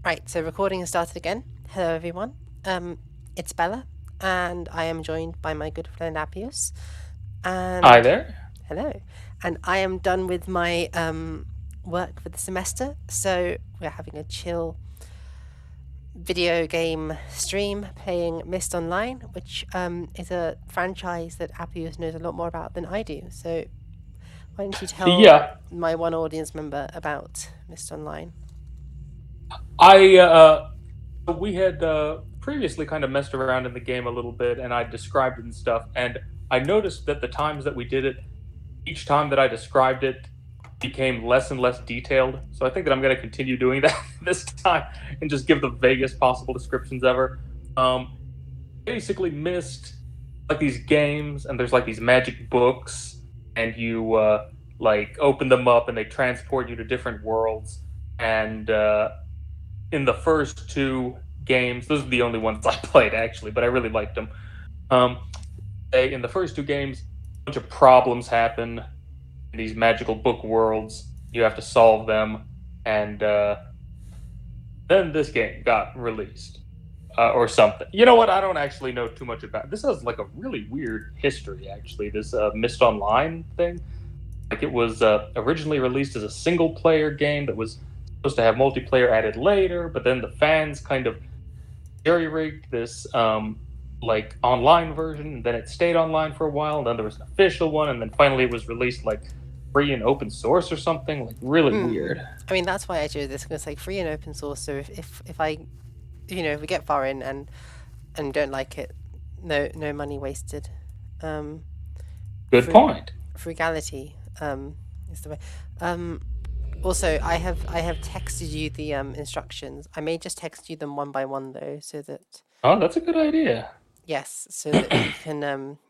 Right, so recording has started again. Hello, everyone. It's Bella, and I am joined by my good friend Apius. Hi And there. hello, and I am done with my work for the semester, so we're having a chill video game stream playing Myst Online, which is a franchise that Apius knows a lot more about than I do. So why don't you tell Yeah, my one audience member about Myst Online? I we had previously kind of messed around in the game a little bit, and I described it and stuff. And I noticed that the times that we did it, each time that I described it, became less and less detailed. So I think that I'm going to continue doing that this time and just give the vaguest possible descriptions ever. Um, Basically, missed like these games, and there's like these magic books, and you like open them up, and they transport you to different worlds. And in the first two games, those are the only ones I played actually, but I really liked them. Um, in the first two games, a bunch of problems happen in these magical book worlds. You have to solve them, and then this game got released. Or something. You know what? I don't actually know too much about it. This has like a really weird history, actually. This Myst Online thing. Like it was originally released as a single player game that was supposed to have multiplayer added later, but then the fans kind of jerry rigged this like online version, and then it stayed online for a while, and then there was an official one, and then finally it was released like free and open source or something. Like really Hmm. weird. I mean, that's why I chose this because it's like free and open source. So if I if we get far in and don't like it, no money wasted. Um, Good frug point. frugality is the way. Um, Also, I have texted you the instructions. I may just text you them one by one though, so that Oh, that's a good idea. yes, so that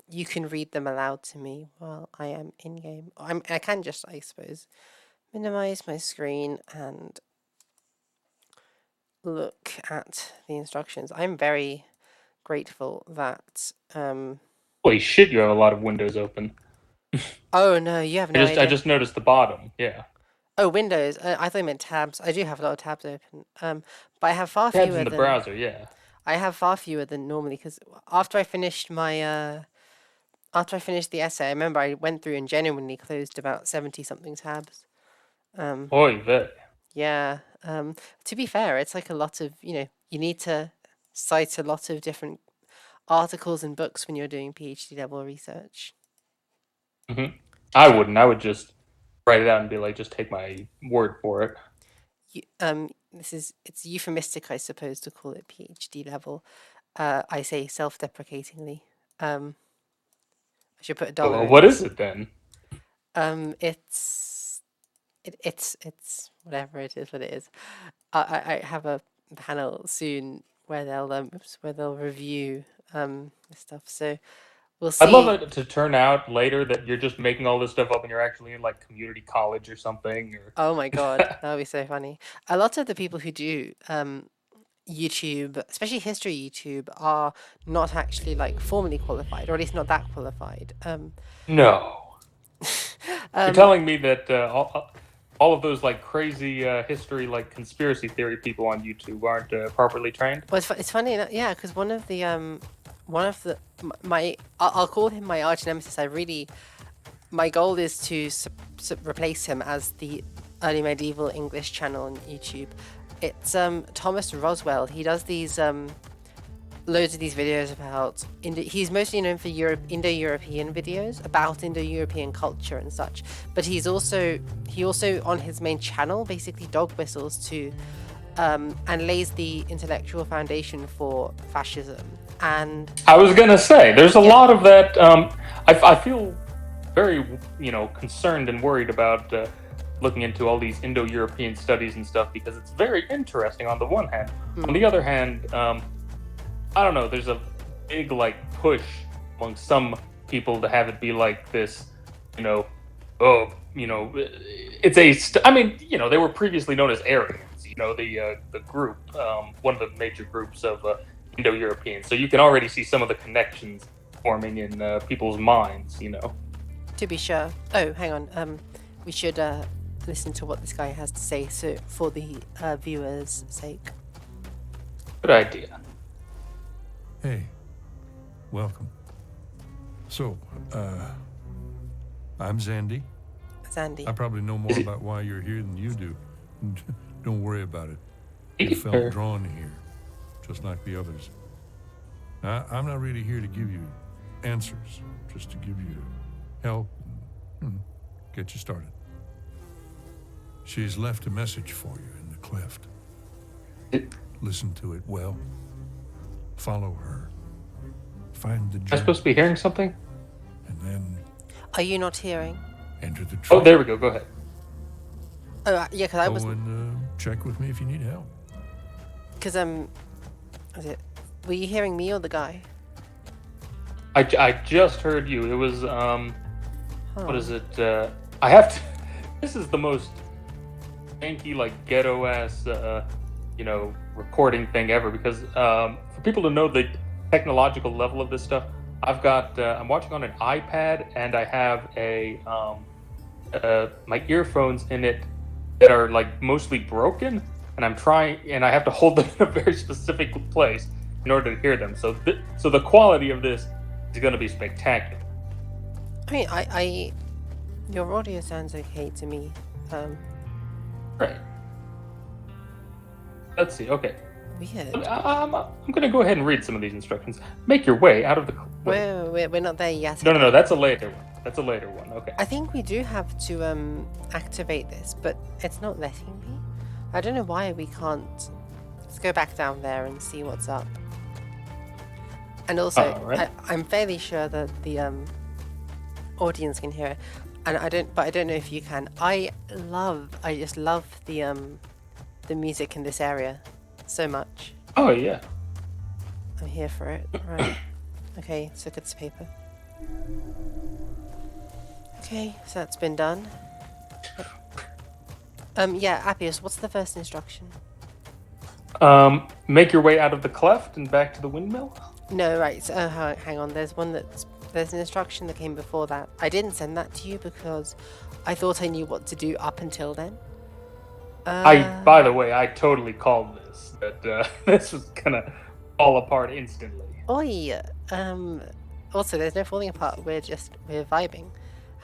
you can read them aloud to me while I am in game. I can just, I suppose, minimize my screen and look at the instructions. I'm very grateful that Holy shit, you have a lot of windows open. oh no, you have I no just I idea. just noticed the bottom. Yeah, Oh, Windows. I thought you meant tabs. I do have a lot of tabs open. But tabs in the browser. Yeah. I have far fewer than normally because after I finished my after I finished the essay, I remember I went through and genuinely closed about 70 something tabs. Um, Oy vey. yeah. To be fair, it's like a lot of, you need to cite a lot of different articles and books when you're doing PhD level research. hmm I wouldn't. I would just write it out and be like, just take my word for it. It's euphemistic, I suppose, to call it PhD level. I say self-deprecatingly. Um, I should put a dollar Well, in what it. is it then? It's whatever it is. What it is. I have a panel soon where they'll review stuff. So we'll I'd love see. it to turn out later that you're just making all this stuff up and you're actually in like community college or something. Oh my Or god, that would be so funny. A lot of the people who do YouTube, especially history YouTube, are not actually like formally qualified, or at least not that qualified. no, you're Um, telling me that all of those like crazy history, like conspiracy theory people on YouTube aren't properly trained. Well, it's funny, yeah, because one of the my I'll call him my arch nemesis. My goal is to replace him as the early medieval English channel on YouTube. It's Thomas Roswell. He does these loads of these videos about he's mostly known for Indo-European videos about Indo-European culture and such. But he also on his main channel basically dog whistles to and lays the intellectual foundation for fascism. And I was gonna say, there's a yeah, lot of that. I feel very, concerned and worried about looking into all these Indo-European studies and stuff because it's very interesting on the one hand. On the mm, other hand, I don't know. There's a big like push among some people to have it be like this, you know, oh, it's a. I mean, they were previously known as Aryans. The group, one of the major groups of Indo-Europeans. So you can already see some of the connections forming in people's minds. to be sure. Oh, hang on. We should listen to what this guy has to say, so for the viewers' sake. Good idea. Hey, welcome. So, I'm Zandy. Zandy. I probably know more about why you're here than you do. Don't worry about it. You felt drawn here, just like the others. I'm not really here to give you answers, just to give you help and get you started. She's left a message for you in the cleft. Listen to it well. Follow her. Find the Am I journey, supposed to be hearing something? and then Are you not hearing? enter the Oh, trail. there we go. Go ahead. Oh, yeah, because I Go was... and check with me if you need help. Because, was it... Were you hearing me or the guy? I just heard you. It was Huh. what is it? I have to. This is the most janky, like ghetto ass, recording thing ever. Because for people to know the technological level of this stuff, I've got. I'm watching on an iPad, and I have my earphones in it that are like mostly broken, and I'm trying, and I have to hold them in a very specific place in order to hear them. So the quality of this is going to be spectacular. I mean, I... Your audio sounds okay to me. Right. Let's see. Okay. Weird. I'm going to go ahead and read some of these instructions. Make your way out of the. We're not there yet. No. That's a later one. That's a later one. Okay. I think we do have to activate this, but it's not letting me. I don't know why we can't. Let's go back down there and see what's up. And also, Right. I'm fairly sure that the audience can hear it, and I don't know if you can. I just love the music in this area so much. Oh yeah. I'm here for it. Right. Okay, so look at this paper. Okay, so that's been done. Yeah, Apius, what's the first instruction? Make your way out of the cleft and back to the windmill. No, right. So, hang on. There's an instruction that came before that. I didn't send that to you because I thought I knew what to do up until then. By the way, I totally called this. That this was gonna fall apart instantly. Oi. Also, there's no falling apart. We're vibing.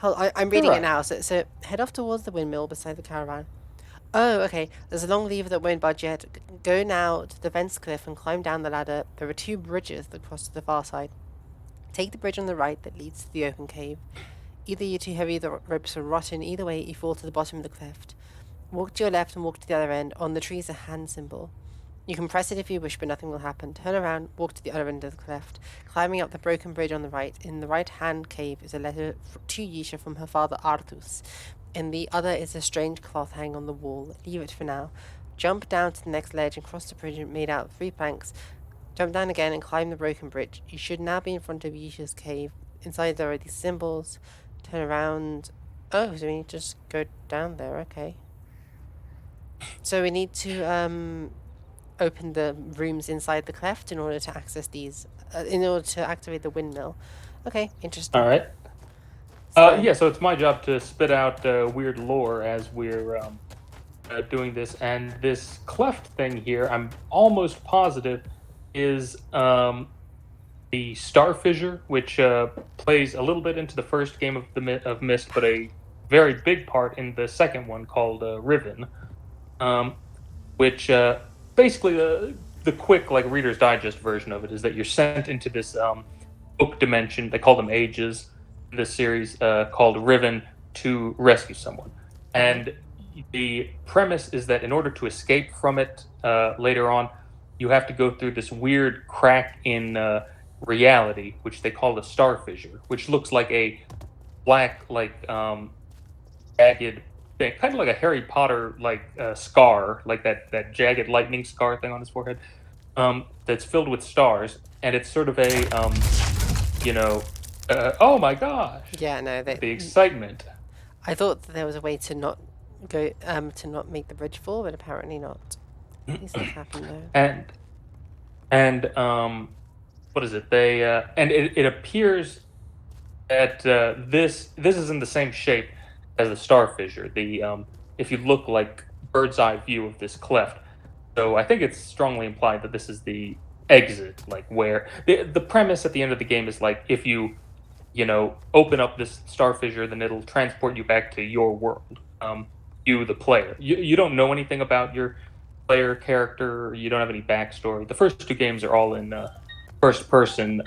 I'm reading it now. So head off towards the windmill beside the caravan. Oh, okay. There's a long lever that won't budge yet. Go now to the fence cliff and climb down the ladder. There are 2 bridges that cross to the far side. Take the bridge on the right that leads to the open cave. Either you're too heavy, the ropes are rotten. Either way, you fall to the bottom of the cleft. Walk to your left and walk to the other end. On the tree is a hand symbol. You can press it if you wish, but nothing will happen. Turn around, walk to the other end of the cleft. Climbing up the broken bridge on the right. In the right-hand cave is a letter to Yisha from her father Artus. In the other is a strange cloth hanging on the wall. Leave it for now. Jump down to the next ledge and cross the bridge made out of 3 planks. Jump down again and climb the broken bridge. You should now be in front of Yisha's cave. Inside there are these symbols. Turn around. Oh, so we need to just go down there. Okay. So we need to open the rooms inside the cleft in order to access these. In order to activate the windmill. Okay, interesting. All right. So it's my job to spit out weird lore as we're doing this, and this cleft thing here, I'm almost positive, is the Star Fissure, which plays a little bit into the first game of Myst, but a very big part in the second one called Riven, which basically the quick like Reader's Digest version of it is that you're sent into this book dimension. They call them ages. This series called Riven to rescue someone, and the premise is that in order to escape from it later on, you have to go through this weird crack in reality, which they call the Star Fissure, which looks like a black, like jagged thing, kind of like a Harry Potter like scar, like that jagged lightning scar thing on his forehead, that's filled with stars, and it's sort of a oh my gosh! Yeah, no, The excitement. I thought that there was a way to not go to not make the bridge fall, but apparently not. These things happen though. And what is it? They and it appears that this is in the same shape as the Star Fissure. The if you look like bird's eye view of this cleft, So I think it's strongly implied that this is the exit, like where the premise at the end of the game is like if you open up this star fissure, then it'll transport you back to your world. You, the player, you don't know anything about your player character. You don't have any backstory. The first two games are all in first person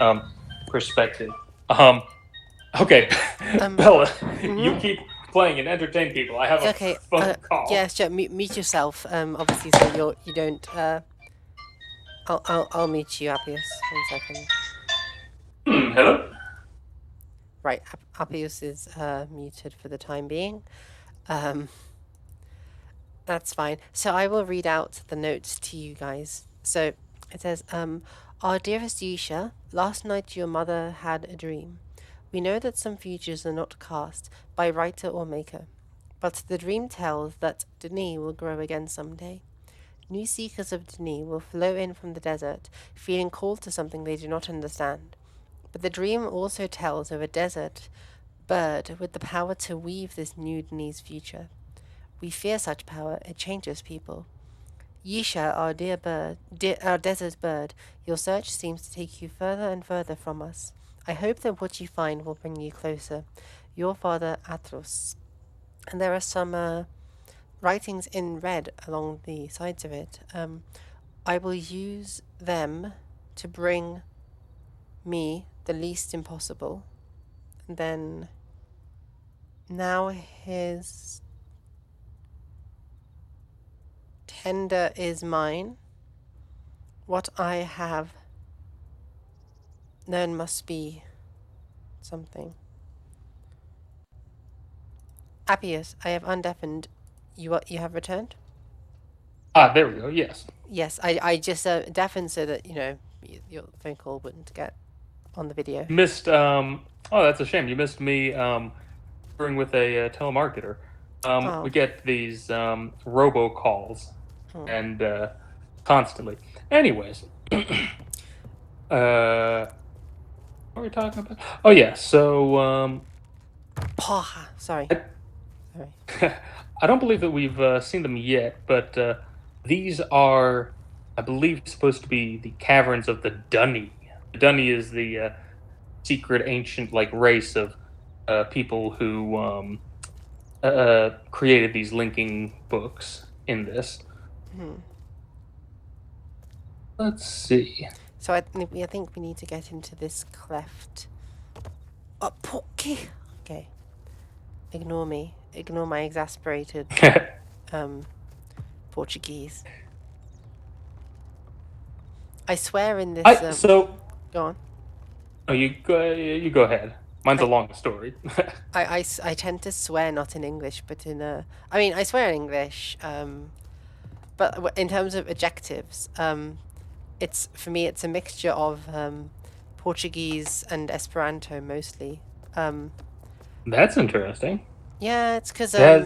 perspective. Okay, Bella, you keep playing and entertain people. I have a phone call. Yes, Jet, mute yourself. Obviously, so you don't. I'll mute you, Apius. 1 second. Hello. Right, Apius is muted for the time being. That's fine. So I will read out the notes to you guys. So it says, Our dearest Yisha, last night your mother had a dream. We know that some futures are not cast by writer or maker, but the dream tells that Denis will grow again someday. New seekers of Denis will flow in from the desert, feeling called to something they do not understand. But the dream also tells of a desert bird with the power to weave this new Denis future. We fear such power, it changes people. Yisha, our dear bird, our desert bird, your search seems to take you further and further from us. I hope that what you find will bring you closer. Your father, Atros. And there are some writings in red along the sides of it. I will use them to bring me the least impossible. And then now his tender is mine. What I have known must be something. Apius, I have undeafened. You have returned? Ah, there we go. Yes. Yes, I just deafened so that your phone call wouldn't get on the video. You missed. Oh, that's a shame. You missed me touring with a telemarketer. We get these robocalls and constantly. Anyways, what were we talking about? Oh yeah. So sorry. I don't believe that we've seen them yet, but these are, I believe, supposed to be the caverns of the Dunny. The Dunny is the secret ancient race of people who created these linking books in this. Let's see. So I think we need to get into this cleft. Okay. Ignore me. Ignore my exasperated Portuguese. I swear in this. So go on. Oh, you go ahead. Mine's a long story. I tend to swear not in English, but in I mean, I swear in English. But in terms of adjectives, for me it's a mixture of Portuguese and Esperanto mostly. That's interesting. Yeah, it's because I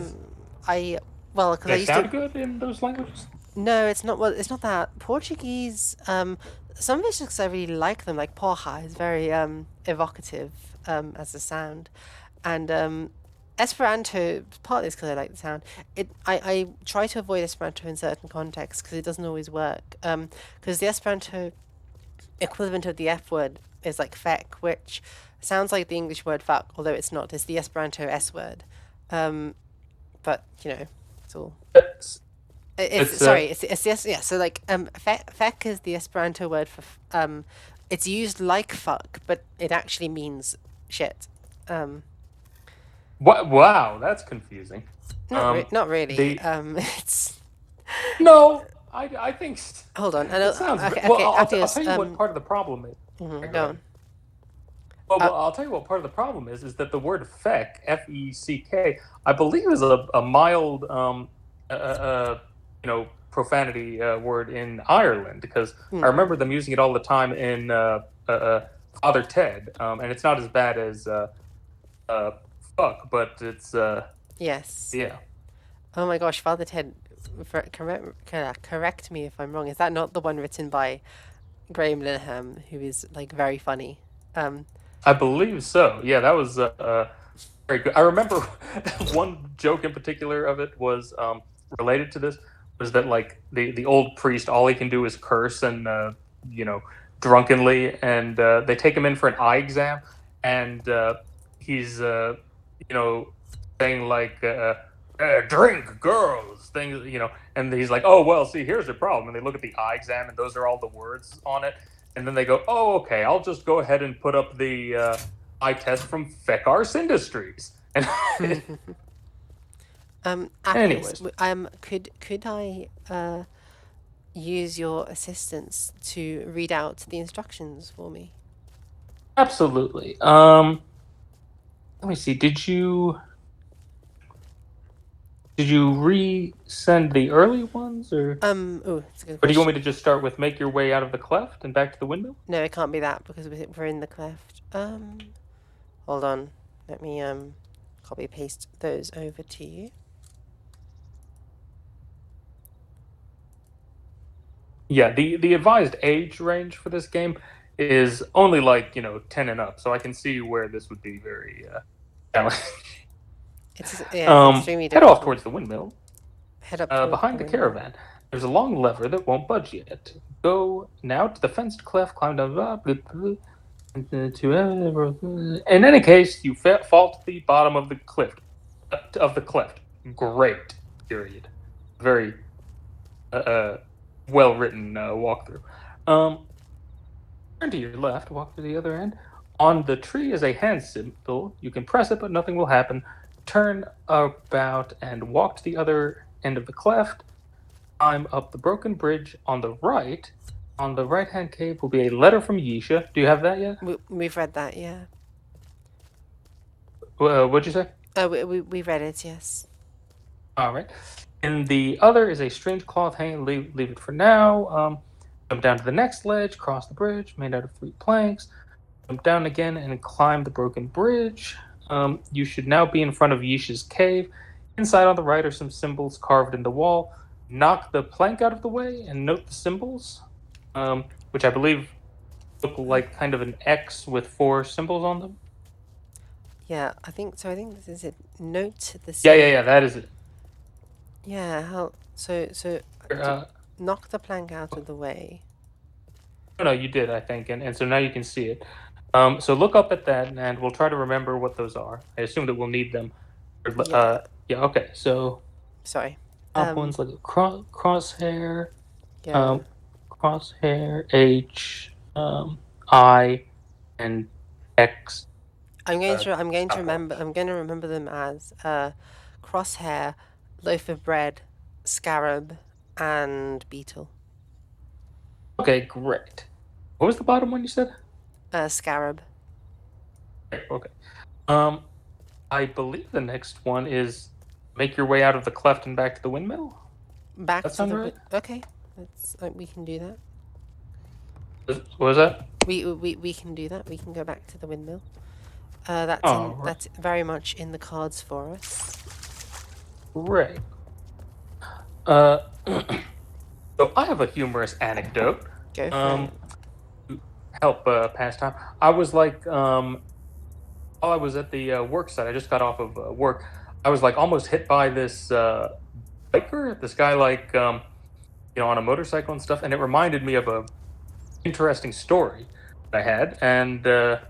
used sound good in those languages. No, it's not. Well, it's not that Portuguese. Some of it's just 'cause I really like them. Like porra is very evocative as a sound, and Esperanto partly is because I like the sound. I try to avoid Esperanto in certain contexts because it doesn't always work. Because the Esperanto equivalent of the F word is like feck, which sounds like the English word fuck, although it's not. It's the Esperanto S word. But it's all. It's yes, yeah. So feck is the Esperanto word for it's used like fuck, but it actually means shit. What? Wow, that's confusing. Not really. It's. No, I think. Hold on. Okay, I'll tell you what part of the problem is. Go on. Well, I'll tell you what part of the problem is that the word feck, F-E-C-K, I believe is a mild, profanity word in Ireland, because I remember them using it all the time in Father Ted, and it's not as bad as fuck, but it's yes. Yeah. Oh my gosh, Father Ted, correct me if I'm wrong. Is that not the one written by Graham Linehan, who is very funny? I believe so. Yeah, that was very good. I remember one joke in particular of it was related to this, was that like the old priest, all he can do is curse and you know, drunkenly, and they take him in for an eye exam, and he's you know, saying like drink girls things, you know, and he's like, oh well, see, here's the problem, and they look at the eye exam, and those are all the words on it, and then they go, oh okay, I'll just go ahead and put up the eye test from Fekars Industries, and Apius, anyways. could I use your assistance to read out the instructions for me? Absolutely. Let me see. Did you resend the early ones, or Oh, it's a good do you want question. me to just start with make your way out of the cleft and back to the window? No, it can't be that because we're in the cleft. Hold on. Let me copy paste those over to you. Yeah, the advised age range for this game is only like, 10 and up, so I can see where this would be very challenging. It's extremely Head difficult. off towards the windmill. Head up towards Behind the window. caravan, there's a long lever that won't budge yet. Go now to the fenced cleft, climb down. In any case, you fall to the bottom of the cleft. Great. Period. Very well written walkthrough. Turn to your left. Walk to the other end. On the tree is a hand symbol. You can press it, but nothing will happen. Turn about and walk to the other end of the cleft. Climb up the broken bridge on the right. On the right-hand cave will be a letter from Yisha. Do you have that yet? We've read that, yeah. What'd you say? We read it, yes. All right. And the other is a strange cloth hanging. Leave it for now. Jump down to the next ledge. Cross the bridge, made out of 3 planks. Jump down again and climb the broken bridge. You should now be in front of Yisha's cave. Inside on the right are some symbols carved in the wall. Knock the plank out of the way and note the symbols, which I believe look like kind of an X with 4 symbols on them. Yeah, I think so. I think this is it. Note the Yeah, that is it. Yeah, so knock the plank out of the way. No, you did, I think, and so now you can see it. So look up at that, and we'll try to remember what those are. I assume that we'll need them. Yeah. Okay. So. Sorry. Top one's like a crosshair. Yeah. Crosshair, H, I, and X. I'm going to remember them as crosshair, loaf of bread, scarab, and beetle. Okay, great. What was the bottom one you said? Scarab. Okay. I believe the next one is make your way out of the cleft and back to the windmill. Back that to sound the right? Okay, we can do that. What was that? We can do that. We can go back to the windmill. That's right. That's very much in the cards for us. Great. So I have a humorous anecdote. Go for it. Help pass time. I was like, while I was at the work site, I just got off of work. I was like almost hit by this biker, this guy like, on a motorcycle and stuff, and it reminded me of a interesting story that I had. And let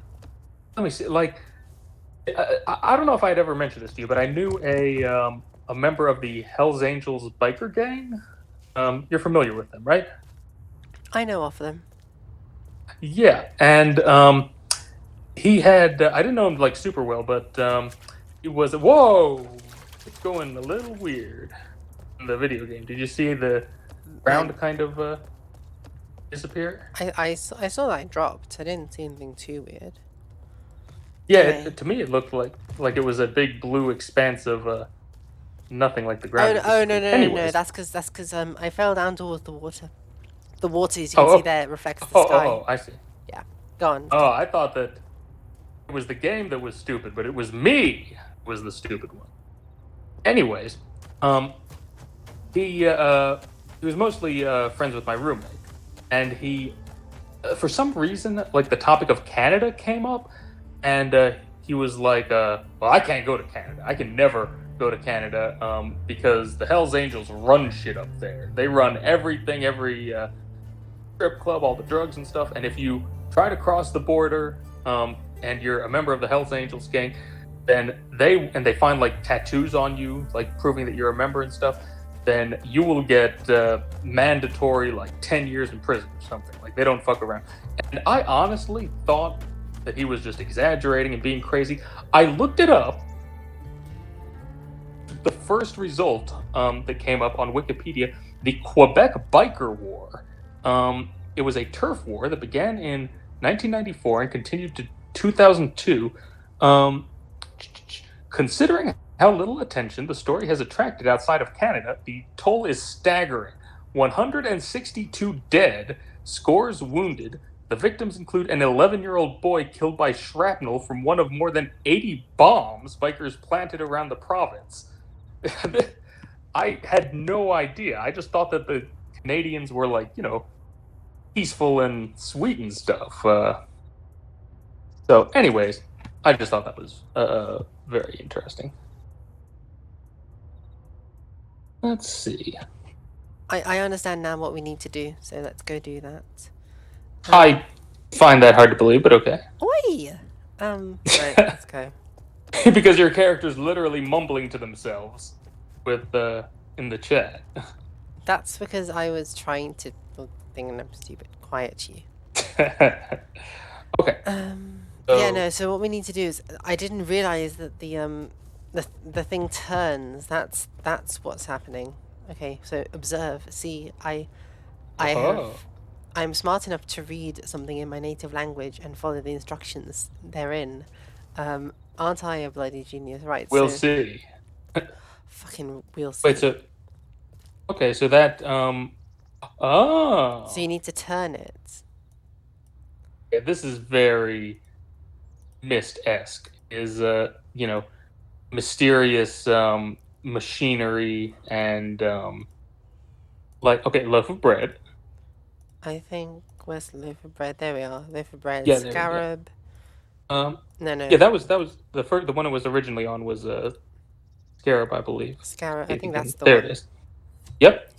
me see, like, I don't know if I'd ever mentioned this to you, but I knew a member of the Hells Angels biker gang. You're familiar with them, right? I know of them. Yeah, and he had, I didn't know him like super well, but he was, whoa, it's going a little weird in the video game. Did you see the ground kind of disappear? I saw that it dropped. I didn't see anything too weird. Yeah, to me it looked like it was a big blue expanse of nothing, like the ground. No, that's because I fell down towards the water. The water, as you can see there, reflects the sky. Oh, I see. Yeah, go on. Oh, I thought that it was the game that was stupid, but it was me who was the stupid one. Anyways, he was mostly friends with my roommate, and he, for some reason, like the topic of Canada came up, and he was like, well, I can't go to Canada. I can never go to Canada because the Hells Angels run shit up there. They run everything, every strip club, all the drugs and stuff. And if you try to cross the border and you're a member of the Hells Angels gang, then they find like tattoos on you, like proving that you're a member and stuff, then you will get mandatory like 10 years in prison or something. Like, they don't fuck around. And I honestly thought that he was just exaggerating and being crazy. I looked it up. The first result that came up on Wikipedia, the Quebec Biker War. It was a turf war that began in 1994 and continued to 2002. Considering how little attention the story has attracted outside of Canada, the toll is staggering. 162 dead, scores wounded. The victims include an 11-year-old boy killed by shrapnel from one of more than 80 bombs bikers planted around the province. I had no idea. I just thought that the Canadians were like, peaceful and sweet and stuff. So anyways, I just thought that was very interesting. Let's see. I understand now what we need to do, so let's go do that. I find that hard to believe, but okay. Oi! Right, let's go. Because your character's literally mumbling to themselves with in the chat. That's because I was trying to think I'm stupid. Quiet you. Okay. Yeah, no. So what we need to do is, I didn't realize that the thing turns. That's what's happening. Okay, so observe. See, I'm smart enough to read something in my native language and follow the instructions therein. Aren't I a bloody genius? Right. We'll so, see. Fucking we'll see. Wait, so okay, so that So you need to turn it. Yeah, this is very Myst-esque. Is mysterious machinery and like, okay, loaf of bread. I think where's the loaf of bread? There we are. Loaf of bread. Yeah, there we go. Scarab. No. Yeah, that was the first. The one it was originally on was Scarab, I believe. Scarab. I think that's the there one. It is. Yep.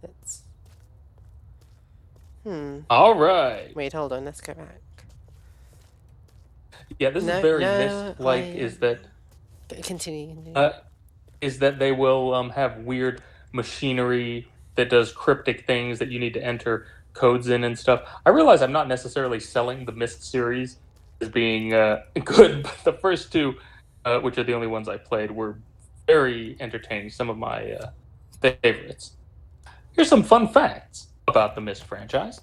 It's. All right. Wait, hold on. Let's go back. Yeah, this is very Myst-like. Is that? Continue. Is that they will have weird machinery that does cryptic things that you need to enter codes in and stuff. I realize I'm not necessarily selling the Myst series as being good, but the first two, which are the only ones I played, were very entertaining. Some of my favorites. Here's some fun facts about the Myst franchise.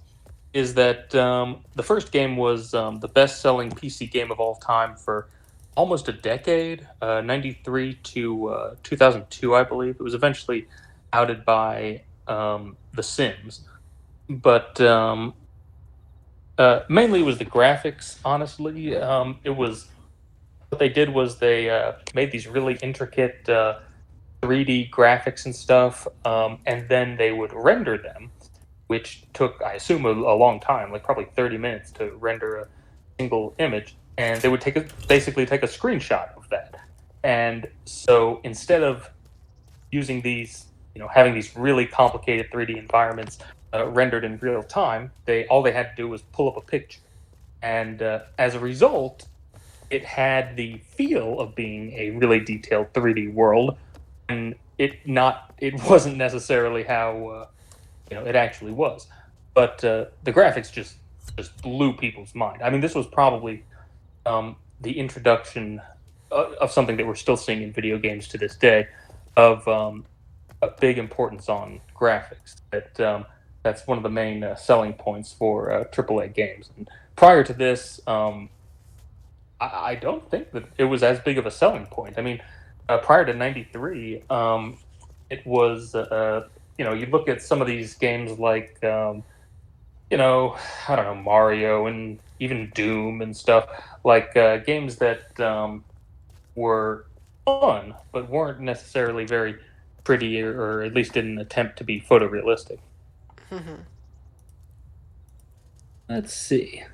Is that the first game was the best-selling PC game of all time for almost a decade, 93 to 2002, I believe. It was eventually outed by The Sims. But mainly it was the graphics, honestly. It was... What they did was they made these really intricate 3D graphics and stuff, and then they would render them, which took, I assume, a long time, like probably 30 minutes to render a single image. And they would basically take a screenshot of that. And so instead of using these, having these really complicated 3D environments rendered in real time, all they had to do was pull up a picture. And as a result, it had the feel of being a really detailed 3D world, and it wasn't necessarily how it actually was. But the graphics just blew people's mind. I mean, this was probably the introduction of something that we're still seeing in video games to this day, of a big importance on graphics. That's one of the main selling points for AAA games. And prior to this, I don't think that it was as big of a selling point. I mean, prior to '93, it was you look at some of these games like I don't know, Mario and even Doom and stuff, like games that were fun but weren't necessarily very pretty, or at least didn't attempt to be photorealistic. Let's see.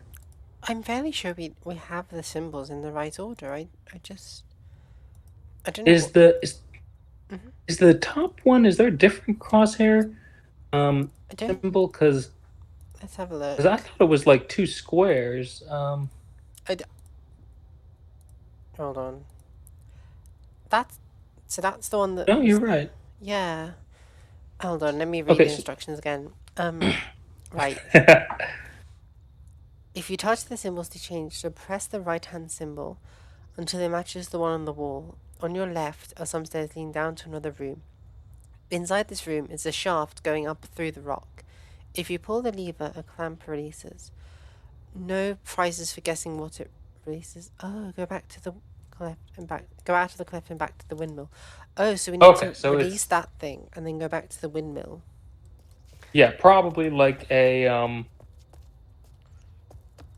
I'm fairly sure we have the symbols in the right order. I don't know. Is the top one? Is there a different crosshair I don't. symbol? Because Let's have a look. I thought it was like two squares. Hold on. That's the one that. No, you're right. Yeah. Hold on. Let me read Okay, the instructions again. Right. If you touch the symbols to change, so press the right-hand symbol until it matches the one on the wall. On your left are some stairs leading down to another room. Inside this room is a shaft going up through the rock. If you pull the lever, a clamp releases. No prizes for guessing what it releases. Oh, go back to the cleft and back. Go out of the cleft and back to the windmill. Oh, so we need to release that thing and then go back to the windmill. Yeah, probably like a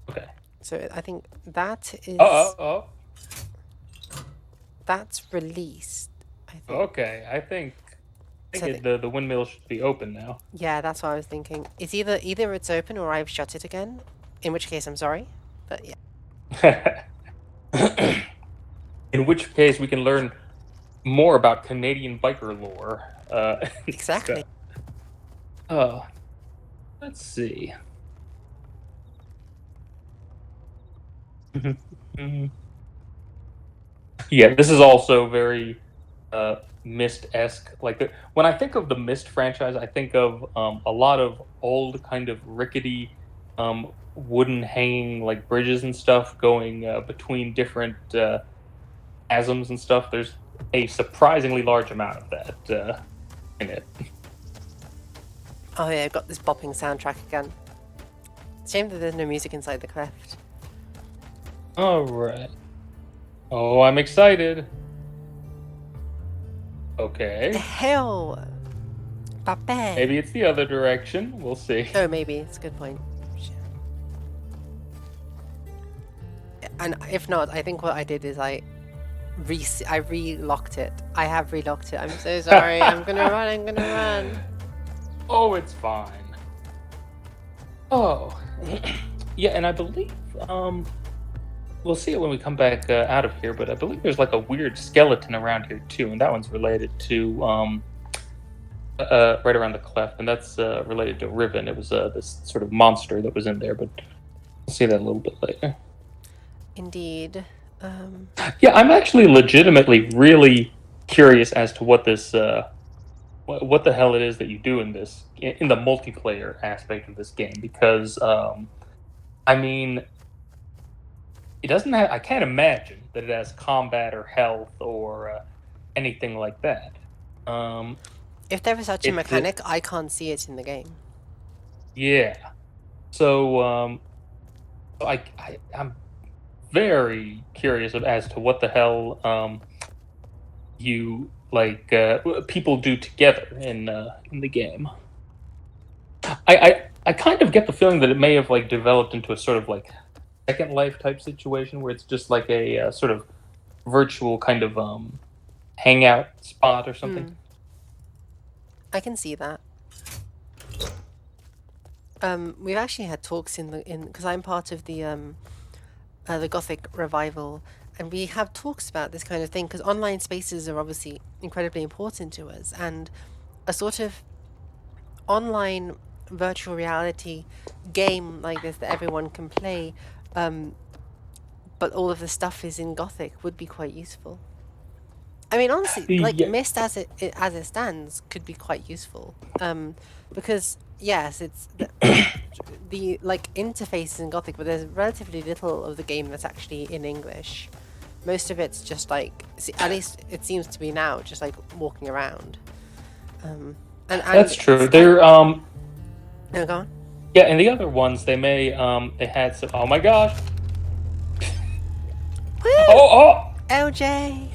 Okay. So I think that is. That's released. I think. Okay, I think the windmill should be open now. Yeah, that's what I was thinking. It's either it's open or I've shut it again. In which case, I'm sorry, but yeah. In which case, we can learn more about Canadian biker lore. Exactly. Oh, let's see. Yeah, this is also very Myst-esque. Like when I think of the Myst franchise, I think of a lot of old kind of rickety wooden hanging like bridges and stuff going between different chasms and stuff. There's a surprisingly large amount of that in it. Oh yeah, I've got this bopping soundtrack again. Shame that there's no music inside the cleft. All right. Oh, I'm excited. Okay. The hell? Papa. Maybe it's the other direction. We'll see. Oh, maybe. It's a good point. Shit. And if not, I think what I did is I relocked it. I have relocked it. I'm so sorry. I'm gonna run. Oh, it's fine. Oh. Yeah, and I believe we'll see it when we come back out of here, but I believe there's like a weird skeleton around here too, and that one's related to right around the cleft, and that's related to Riven. It was this sort of monster that was in there, but we'll see that a little bit later. Indeed. Yeah, I'm actually legitimately really curious as to what this what the hell it is that you do in this in the multiplayer aspect of this game, because I mean, it doesn't have. I can't imagine that it has combat or health or anything like that. If there is such a mechanic, I can't see it in the game. Yeah. So I'm very curious as to what the hell you like people do together in the game. I kind of get the feeling that it may have like developed into a sort of like Second Life type situation where it's just like a sort of virtual kind of hangout spot or something. I can see that. We've actually had talks because I'm part of the Gothic revival, and we have talks about this kind of thing because online spaces are obviously incredibly important to us, and a sort of online virtual reality game like this that everyone can play, but all of the stuff is in Gothic would be quite useful. I mean, honestly, like Myst as it stands could be quite useful, because yes, it's the like interface is in Gothic, but there's relatively little of the game that's actually in English. Most of it's just like, at least it seems to be now, just like walking around. And that's true. They're No, go on. Yeah, and the other ones they may they had some. Oh my gosh! Woo! Oh! LJ.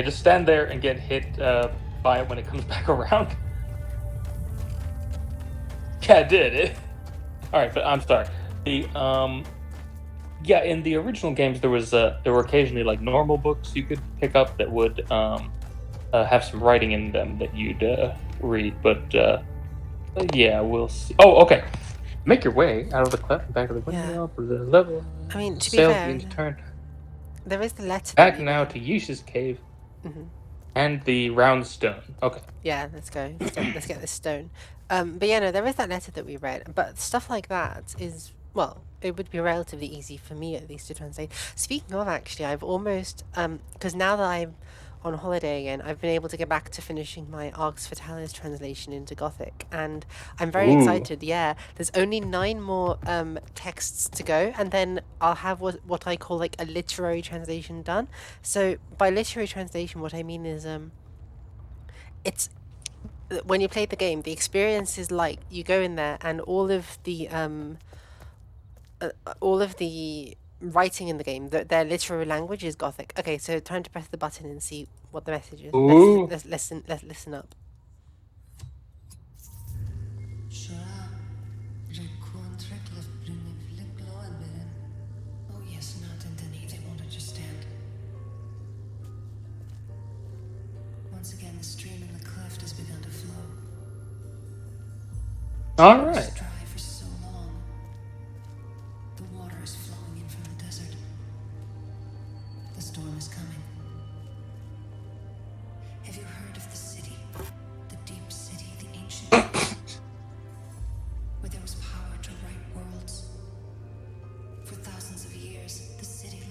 Just stand there and get hit by it when it comes back around. Yeah, it did it. All right, but I'm sorry. The yeah, in the original games there were occasionally like normal books you could pick up that would have some writing in them that you'd read, but yeah, we'll see. Oh, okay. Make your way out of the cleft and back to the window for the level. I mean, to be fair, There is the letter. Back now to Yusha's cave. Mm-hmm. And the round stone. Okay. Yeah, let's go. Let's get this stone. But yeah, no, there is that letter that we read. But stuff like that is, well, it would be relatively easy for me at least to translate. Speaking of, actually, I've almost because now that I'm on holiday again, I've been able to get back to finishing my Arx Fatalis translation into Gothic, and I'm very excited. Yeah, there's only 9 more texts to go, and then I'll have what I call like a literary translation done. So by literary translation, what I mean is it's when you play the game, the experience is like you go in there and all of the writing in the game, their literary language is Gothic. Okay, so time to press the button and see what the message is. Ooh. Let's listen up. Oh yes, not in Denis, they won't understand. Once again, the stream in the cleft has begun to flow. All right. It's dry for so long. The water is flowing in from the desert. The storm is coming. Have you heard of the city? The deep city, the ancient where there was power to right worlds. For thousands of years, the city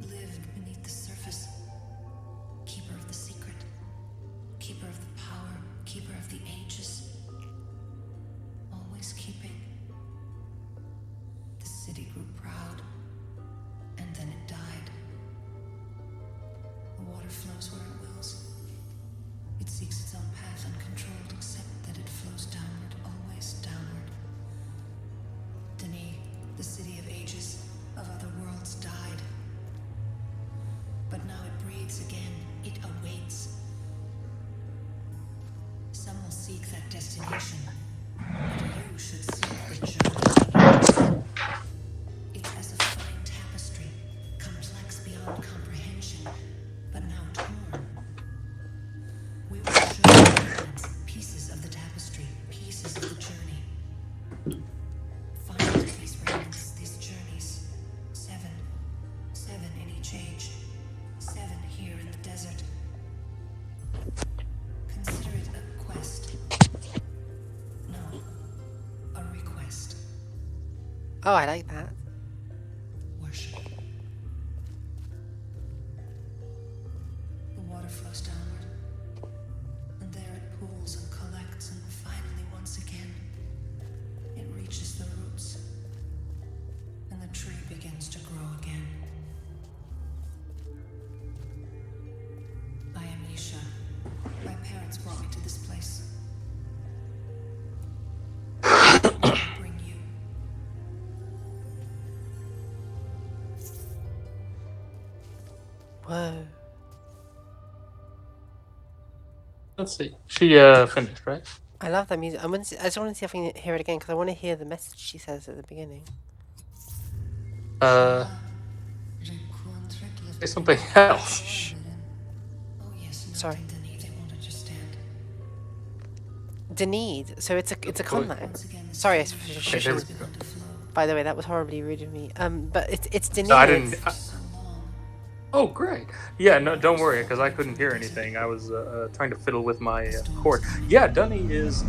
lived beneath the surface. Keeper of the secret. Keeper of the power. Keeper of the ages. Always keeping. The city grew proud. And then it died. The water flows where it wills. It seeks its own path uncontrolled, except that it flows downward, always downward. Denis, the city of ages, of other worlds, died. But now it breathes again. It awaits. Some will seek that destination, but you should seek the journey. It's as a fine tapestry, complex beyond comprehension, but now torn. We will show you fragments, pieces of the tapestry, pieces of the journey. Find these remnants, these journeys. 7 in each age. 7 here in the desert. Consider it a quest. No, a request. Oh, I like that. Worship. The water flows downward, and there it pools and collects, and finally, once again, it reaches the roots, and the tree begins to grow again. I am Isha. My parents brought me to this place. I bring you. Whoa. Let's see. She finished, right? I love that music. I just want to see if I can hear it again because I want to hear the message she says at the beginning. Say something else. Oh yes, not Sorry. in Denis, they won't understand. Denid. So it's a conlang. Once again, the Sorry, stream Okay, there we has go. begun to flow. by the way, that was horribly rude of me. But it's Denid. No, I didn't. So long. Oh, great. Yeah, no, don't worry, because I couldn't hear anything. I was trying to fiddle with my cord. Yeah, Dunny is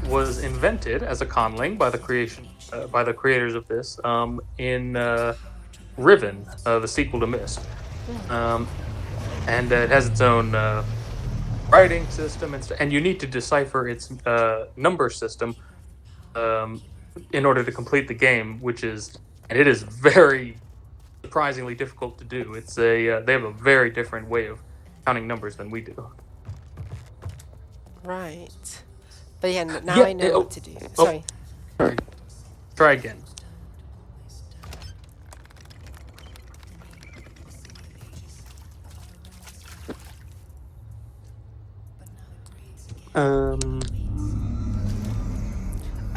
was invented as a conlang by the creators of this in Riven, the sequel to Myst, and it has its own writing system and you need to decipher its number system in order to complete the game, it is very surprisingly difficult to do. It's they have a very different way of counting numbers than we do. Right. But yeah, now Yeah, I know what to do. Sorry. Sorry. Try again.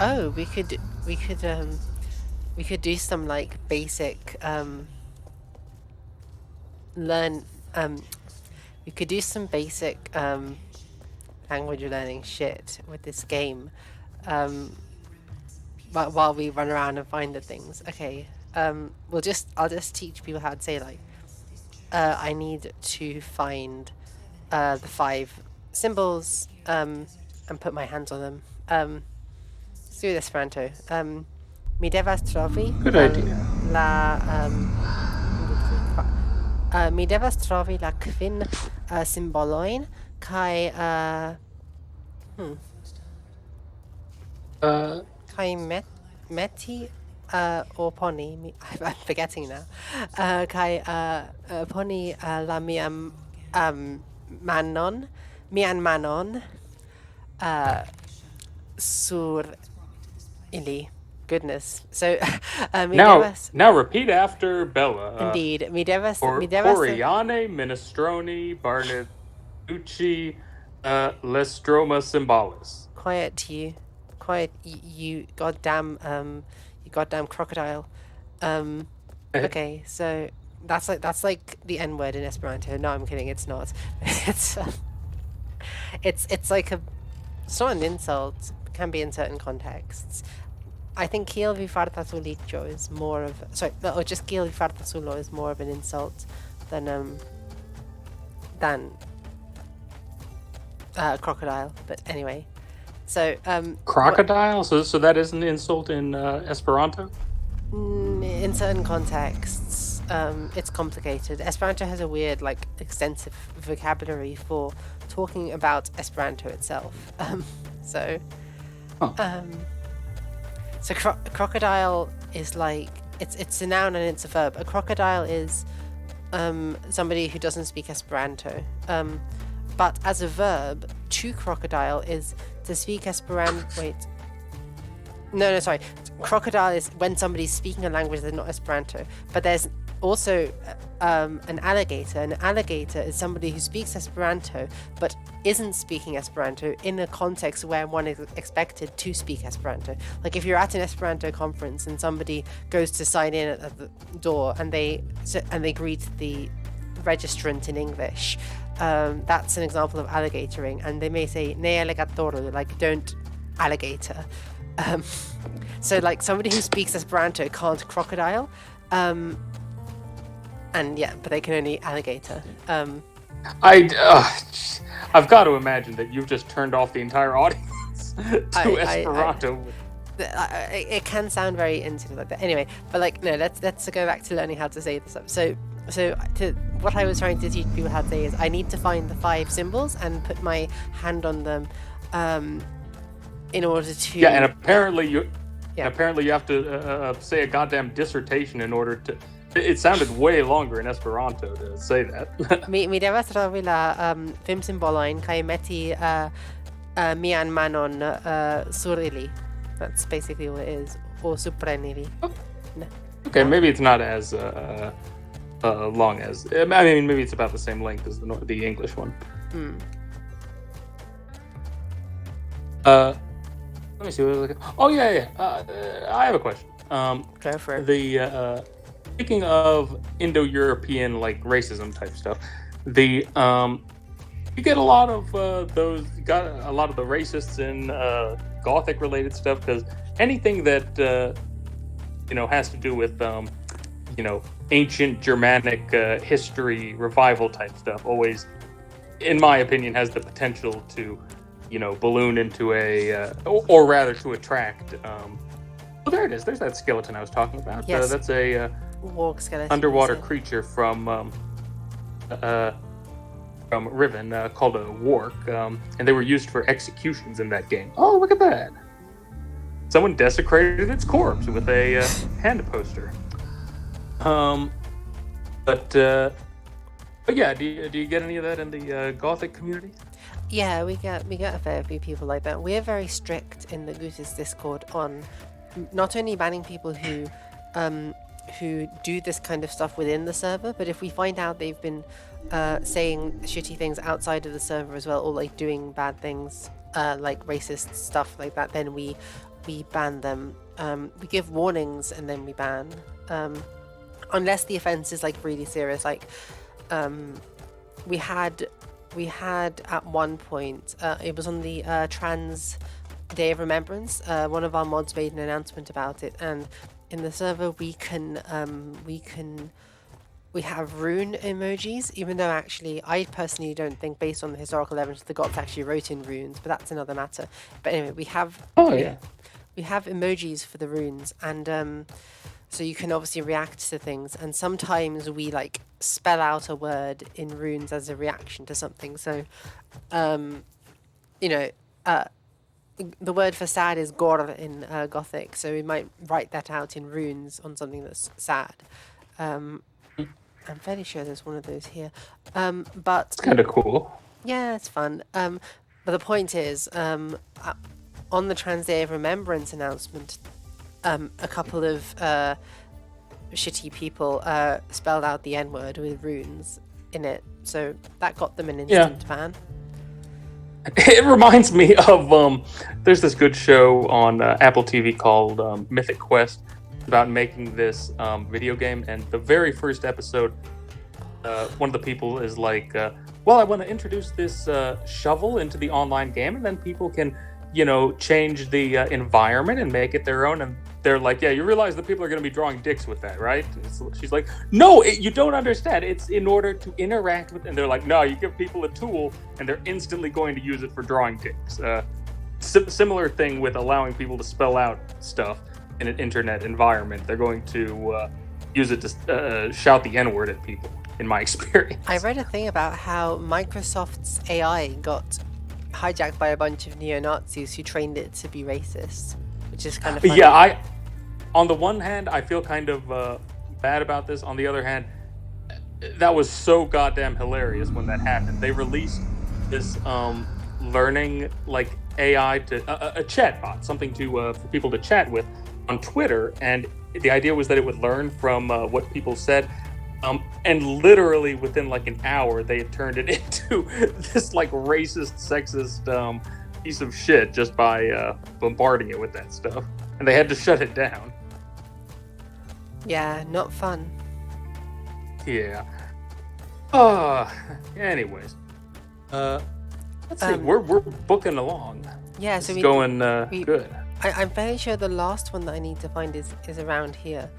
Oh, we could do some like basic we could do some basic language learning shit with this game while we run around and find the things. Okay, I'll just teach people how to say like, I need to find the 5 symbols and put my hands on them. Let's do Esperanto. Mi devas trovi Good idea. mi devas trovi la kvin simbolojn kaj kaj meti or poni. I'm forgetting now. Kaj poni la mian manon sur ili. Goodness. So mi devas Now repeat after Bella. indeed mi devas Oriane Minestrone Barnatucci Lestroma Symbolis. quiet you goddamn crocodile. Okay, so that's like the N word in Esperanto. No, I'm kidding, it's not. It's like it's not an insult. It can be in certain contexts. I think kiel vi fartas ulicio is more of or just kiel vi fartas ulo is more of an insult than crocodile. But anyway, so Crocodile? So that is an insult in Esperanto? in certain contexts, it's complicated. Esperanto has a weird, like, extensive vocabulary for talking about Esperanto itself. So crocodile is like it's a noun and it's a verb. A crocodile is somebody who doesn't speak Esperanto. But as a verb, to crocodile is to speak Esperanto. Wait. No, sorry. Crocodile is when somebody's speaking a language that's not Esperanto. But there's also an alligator. An alligator is somebody who speaks Esperanto but isn't speaking Esperanto in a context where one is expected to speak Esperanto. Like if you're at an Esperanto conference and somebody goes to sign in at the door and they greet the registrant in English, that's an example of alligatoring, and they may say "ne alligatoro," like "don't alligator." So like somebody who speaks Esperanto can't crocodile, and yeah, but they can only alligator. I've got to imagine that you've just turned off the entire audience to Esperanto. It can sound very insular like that. Anyway, but like no, let's go back to learning how to say this up. So what I was trying to teach people how to say is I need to find the 5 symbols and put my hand on them in order to... Yeah, and apparently you have to say a goddamn dissertation in order to... It sounded way longer in Esperanto to say that. mi devas trovi la 5 simbolojn kaj meti mian manon sur ili. That's basically what it is. Or supren ili. No. Okay, maybe it's not as long as... I mean, maybe it's about the same length as the English one. Let me see what it was like. Oh, yeah. I have a question. Go for it. Speaking of Indo-European, like, racism type stuff, you get a lot of those... You got a lot of the racists in Gothic-related stuff, because anything that, has to do with... ancient Germanic history revival type stuff always, in my opinion, has the potential to, balloon into or rather to attract. Oh, there it is. There's that skeleton I was talking about. Yes. That's a Warg skeleton, underwater creature from Riven called a warg, and they were used for executions in that game. Oh, look at that! Someone desecrated its corpse with a hand poster. But yeah, do you get any of that in the Gothic community? Yeah, we get a fair few people like that. We're very strict in the Guta's Discord on not only banning people who do this kind of stuff within the server, but if we find out they've been saying shitty things outside of the server as well, or like doing bad things, like racist stuff like that, then we ban them. We give warnings and then we ban. Unless the offense is like really serious, like we had at one point, it was on the Trans Day of Remembrance, one of our mods made an announcement about it, and in the server we have rune emojis, even though actually I personally don't think, based on the historical evidence, the gods actually wrote in runes, but that's another matter. But anyway, we have we have emojis for the runes, and so you can obviously react to things, and sometimes we like spell out a word in runes as a reaction to something. So you know, the word for sad is gor in Gothic, so we might write that out in runes on something that's sad. I'm fairly sure there's one of those here. But It's kind of cool. yeah, it's fun. But the point is, on the Trans Day of Remembrance announcement, a couple of shitty people spelled out the N-word with runes in it, so that got them an instant ban. It reminds me of there's this good show on Apple TV called Mythic Quest about making this video game, and the very first episode, one of the people is like, well, I want to introduce this shovel into the online game, and then people can, change the environment and make it their own. And they're like, yeah, you realize that people are going to be drawing dicks with that, right? She's like, no, you don't understand. It's in order to interact with, and they're like, no, you give people a tool and they're instantly going to use it for drawing dicks. Similar thing with allowing people to spell out stuff in an internet environment. They're going to use it to shout the N-word at people, in my experience. I read a thing about how Microsoft's AI got hijacked by a bunch of neo-Nazis who trained it to be racist, which is kind of funny. Yeah, on the one hand, I feel kind of bad about this. On the other hand, that was so goddamn hilarious when that happened. They released this learning like AI to a chat bot, something to for people to chat with on Twitter, and the idea was that it would learn from what people said, and literally within like an hour they had turned it into this like racist, sexist piece of shit just by bombarding it with that stuff, and they had to shut it down. Yeah, not fun. Yeah. Anyways, let's see. We're booking along. Yeah, It's so going good. I'm fairly sure the last one that I need to find is around here.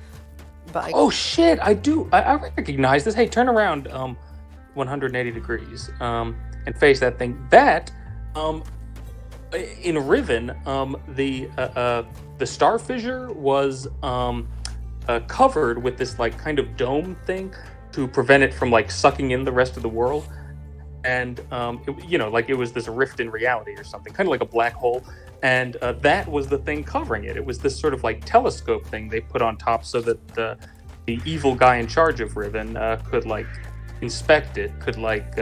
But Oh shit! I do. I recognize this. Hey, turn around 180 degrees and face that thing. That in Riven, the star fissure was covered with this like kind of dome thing to prevent it from like sucking in the rest of the world. And it was this rift in reality or something, kind of like a black hole. And that was the thing covering it. It was this sort of like telescope thing they put on top so that the evil guy in charge of Riven could like inspect it, could like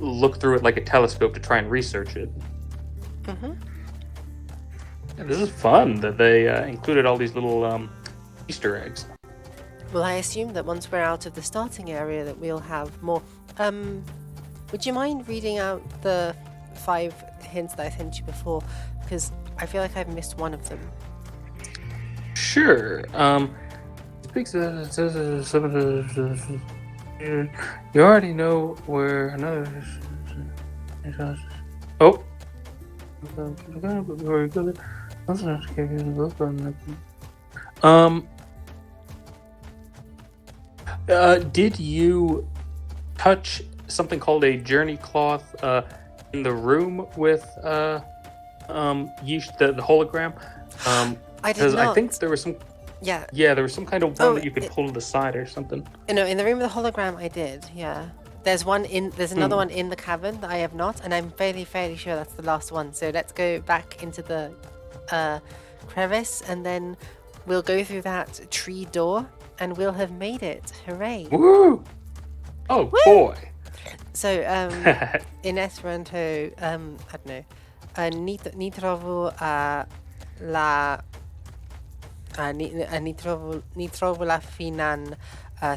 look through it like a telescope to try and research it. Mm-hmm. Yeah, this is fun that they included all these little Easter eggs. Well, I assume that once we're out of the starting area that we'll have more. Would you mind reading out the 5 hints that I sent you before? Because I feel like I've missed one of them. Sure. You already know where another. Oh. Did you touch something called a journey cloth in the room with Yeesh, the hologram? I did not. I think there was some. Yeah. Yeah, there was some kind of one that you could pull to the side or something. No, in the room with the hologram, I did. Yeah. There's another one in the cavern that I have not, and I'm fairly sure that's the last one. So let's go back into the crevice, and then we'll go through that tree door, and we'll have made it. Hooray! Woo! Oh Woo! Boy! So in Esperanto, I don't know. Ni trovo la finan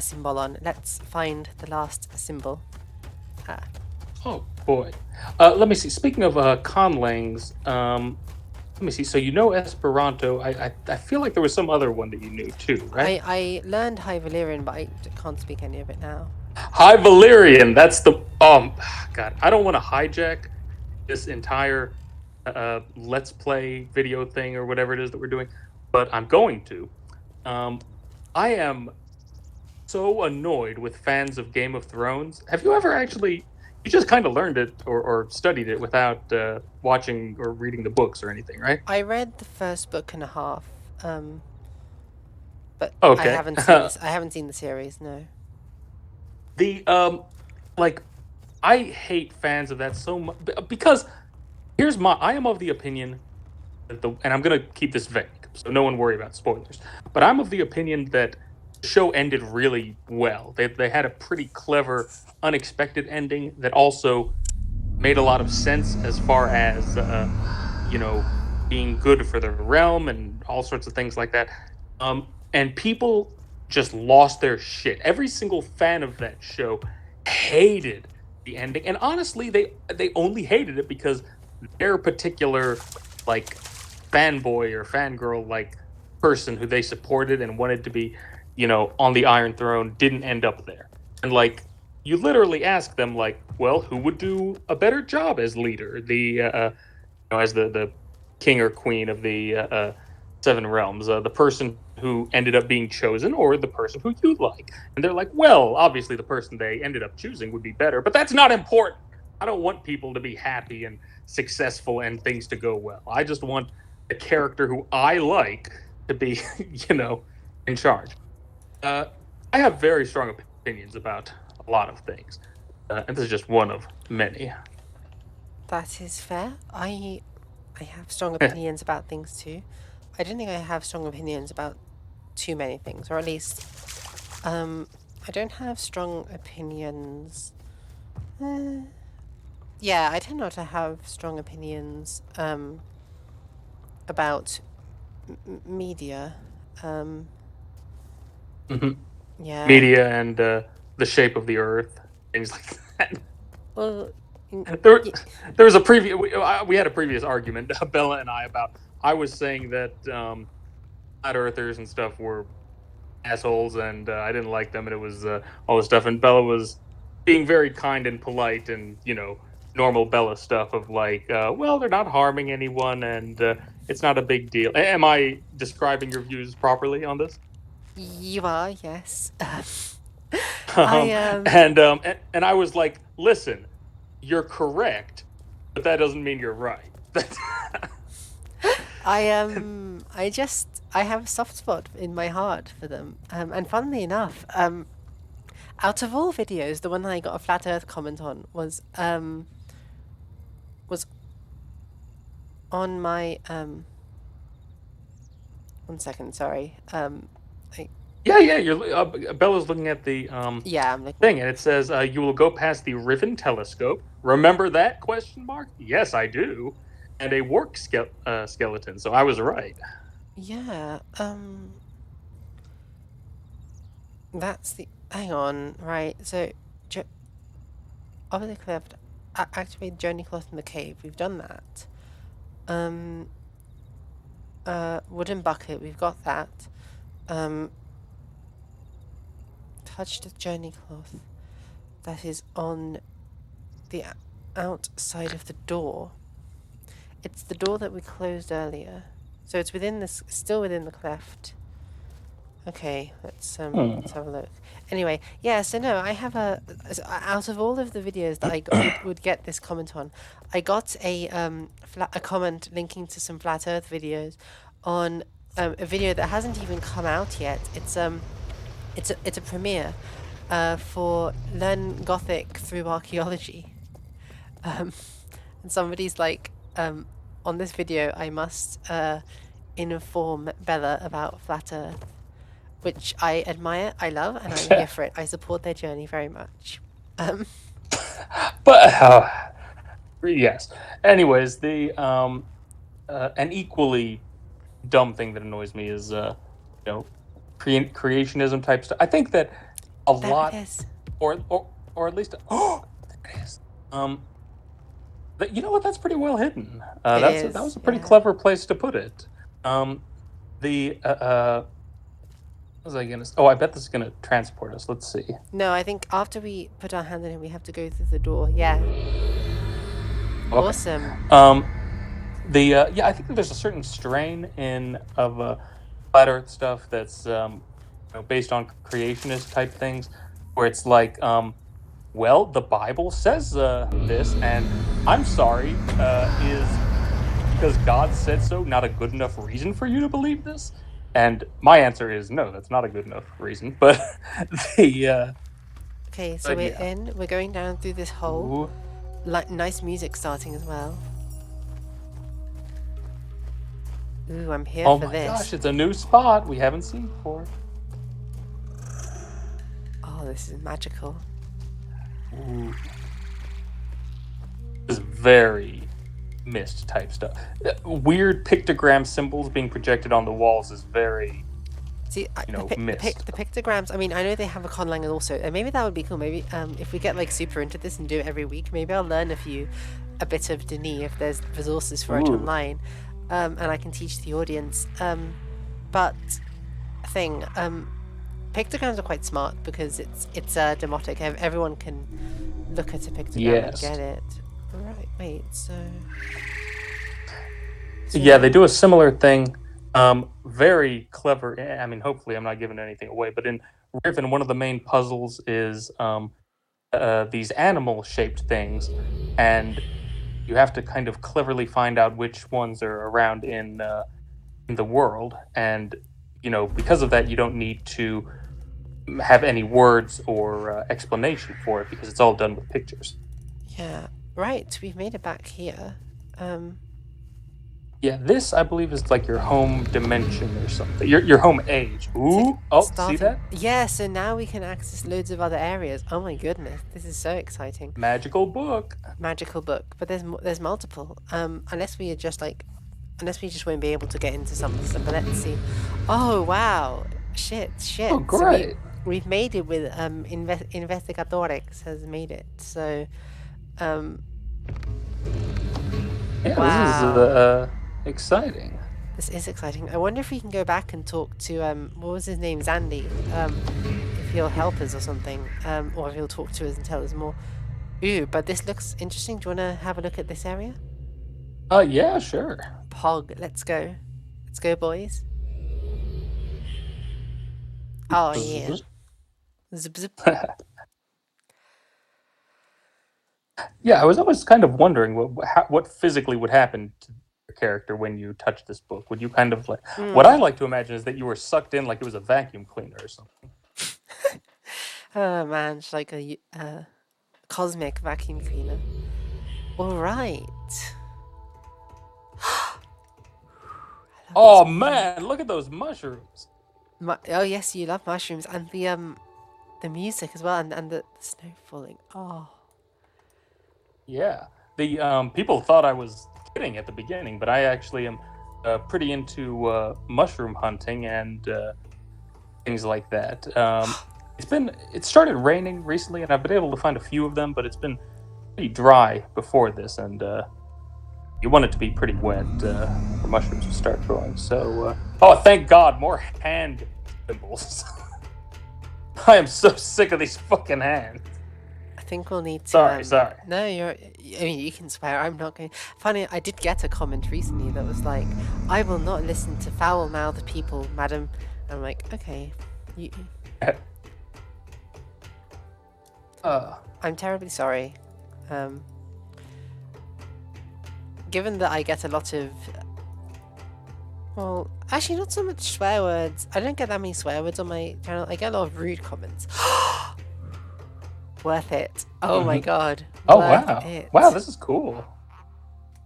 symbolon. Let's find the last symbol. Oh boy. Let me see. Speaking of conlangs, let me see. So you know Esperanto. I feel like there was some other one that you knew too, right? I learned High Valyrian, but I can't speak any of it now. High Valyrian. That's the. God. I don't want to hijack this entire Let's Play video thing or whatever it is that we're doing, but I'm going to. I am so annoyed with fans of Game of Thrones. Have you ever actually? You just kind of learned it or studied it without watching or reading the books or anything, right? I read the first book and a half, but I Okay. haven't seen this. I haven't seen the series. No. The like, I hate fans of that so much because I am of the opinion that and I'm gonna keep this vague, so no one worry about spoilers. But I'm of the opinion that the show ended really well. They had a pretty clever, unexpected ending that also made a lot of sense as far as you know, being good for the realm and all sorts of things like that. And people just lost their shit. Every single fan of that show hated the ending, and honestly, they only hated it because their particular like fanboy or fangirl like person who they supported and wanted to be, on the Iron Throne didn't end up there. And like, you literally ask them like, well, who would do a better job as leader, as the king or queen of the Seven Realms, the person who ended up being chosen or the person who you like? And they're like, well, obviously the person they ended up choosing would be better, but that's not important. I don't want people to be happy and successful and things to go well. I just want a character who I like to be, in charge. I have very strong opinions about a lot of things, and this is just one of many. That is fair. I have strong opinions about things too. I don't think I have strong opinions about too many things, or at least, I don't have strong opinions. Yeah, I tend not to have strong opinions about media. Yeah. Media and the shape of the earth, things like that. Well, There, there was a previous. We had a previous argument, Bella and I, about. I was saying that flat earthers and stuff were assholes, and I didn't like them, and it was all this stuff. And Bella was being very kind and polite, and normal Bella stuff of like, well, they're not harming anyone, and it's not a big deal. Am I describing your views properly on this? you are, yes. And I was like, listen, you're correct, but that doesn't mean you're right. I have a soft spot in my heart for them. And funnily enough, out of all videos, the one that I got a flat Earth comment on was on my 1 second, sorry. Yeah. You're Bella's looking at the Yeah, I'm looking. thing, and it says you will go past the Riven telescope. Remember that question mark? Yes, I do. And a work skeleton. So I was right. Yeah, that's the. Hang on, right. So, over the cliff, activate Journey Cloth in the cave. We've done that. Wooden bucket. We've got that. Touch the Journey Cloth. That is on the outside of the door. It's the door that we closed earlier. So it's within this, still within the cleft. Okay, let's have a look. Anyway, yeah. So no, I have out of all of the videos that I would get this comment on, I got a comment linking to some flat Earth videos on a video that hasn't even come out yet. It's a premiere for Learn Gothic through archaeology. And somebody's like, on this video, I must inform Bella about flat Earth, which I admire, I love, and I'm here for it. I support their journey very much. But yes. Anyways, the an equally dumb thing that annoys me is creationism type stuff. I think that a lot, or at least there it is. But you know what? That's pretty well hidden. That was a pretty clever place to put it. What was I gonna? Oh, I bet this is gonna transport us. Let's see. No, I think after we put our hand in it, we have to go through the door. Yeah. Okay. Awesome. I think that there's a certain strain of flat Earth stuff that's based on creationist type things, where it's like, well, the Bible says this, and I'm sorry, is because God said so not a good enough reason for you to believe this? And my answer is no, that's not a good enough reason. But the Okay, so but we're yeah. in. We're going down through this hole. Ooh. Like nice music starting as well. Ooh, I'm here Oh for my this. gosh, it's a new spot we haven't seen before. Oh, this is magical. Ooh. This is very Myst type stuff. Weird pictogram symbols being projected on the walls is very, See, Myst. the pictograms. I mean, I know they have a conlang also, and maybe that would be cool. Maybe if we get like super into this and do it every week, maybe I'll learn a bit of Denis if there's resources for it Ooh. online, and I can teach the audience. But thing, pictograms are quite smart because it's demotic. Everyone can look at a pictogram Yes. and get it. Right. Wait. So Yeah, they do a similar thing. Very clever. I mean, hopefully, I'm not giving anything away. But in Riven, one of the main puzzles is these animal-shaped things, and you have to kind of cleverly find out which ones are around in the world. And because of that, you don't need to have any words or explanation for it because it's all done with pictures. Yeah. Right. We've made it back here. Yeah, this I believe is like your home dimension or something. Your home age. Ooh, see that? Yeah, so now we can access loads of other areas. Oh my goodness, this is so exciting. Magical book. Magical book, but there's multiple. Unless we just won't be able to get into some of them. But let's see. Oh wow, shit. Oh, great. So we've made it with Investigatorix has made it. So Yeah, wow. This is exciting. This is exciting. I wonder if we can go back and talk to what was his name, Zandy. If he'll help us or something, or if he'll talk to us and tell us more. Ooh, but this looks interesting. Do you want to have a look at this area? Yeah, sure. Pog, let's go. Let's go, boys. Oh yeah. Zip zip. Yeah, I was always kind of wondering what physically would happen to your character when you touch this book. Would you kind of like? What I like to imagine is that you were sucked in like it was a vacuum cleaner or something. Oh man, it's like a cosmic vacuum cleaner. All right. Oh man, look at those mushrooms. Oh yes, you love mushrooms and the music as well, and the snow falling. Oh. Yeah, the people thought I was kidding at the beginning, but I actually am pretty into mushroom hunting and things like that. It started raining recently, and I've been able to find a few of them, but it's been pretty dry before this, and you want it to be pretty wet for mushrooms to start growing. So, thank God, more hand symbols. I am so sick of these fucking hands. I think we'll need to. Sorry. No, I mean, you can swear. I'm not going. Funny, I did get a comment recently that was like, "I will not listen to foul-mouthed people, madam." I'm like, okay, you. I'm terribly sorry. Given that I get a lot of, well, actually not so much swear words. I don't get that many swear words on my channel. I get a lot of rude comments. Worth it. Oh my god. Oh Worth wow. it. Wow, this is cool.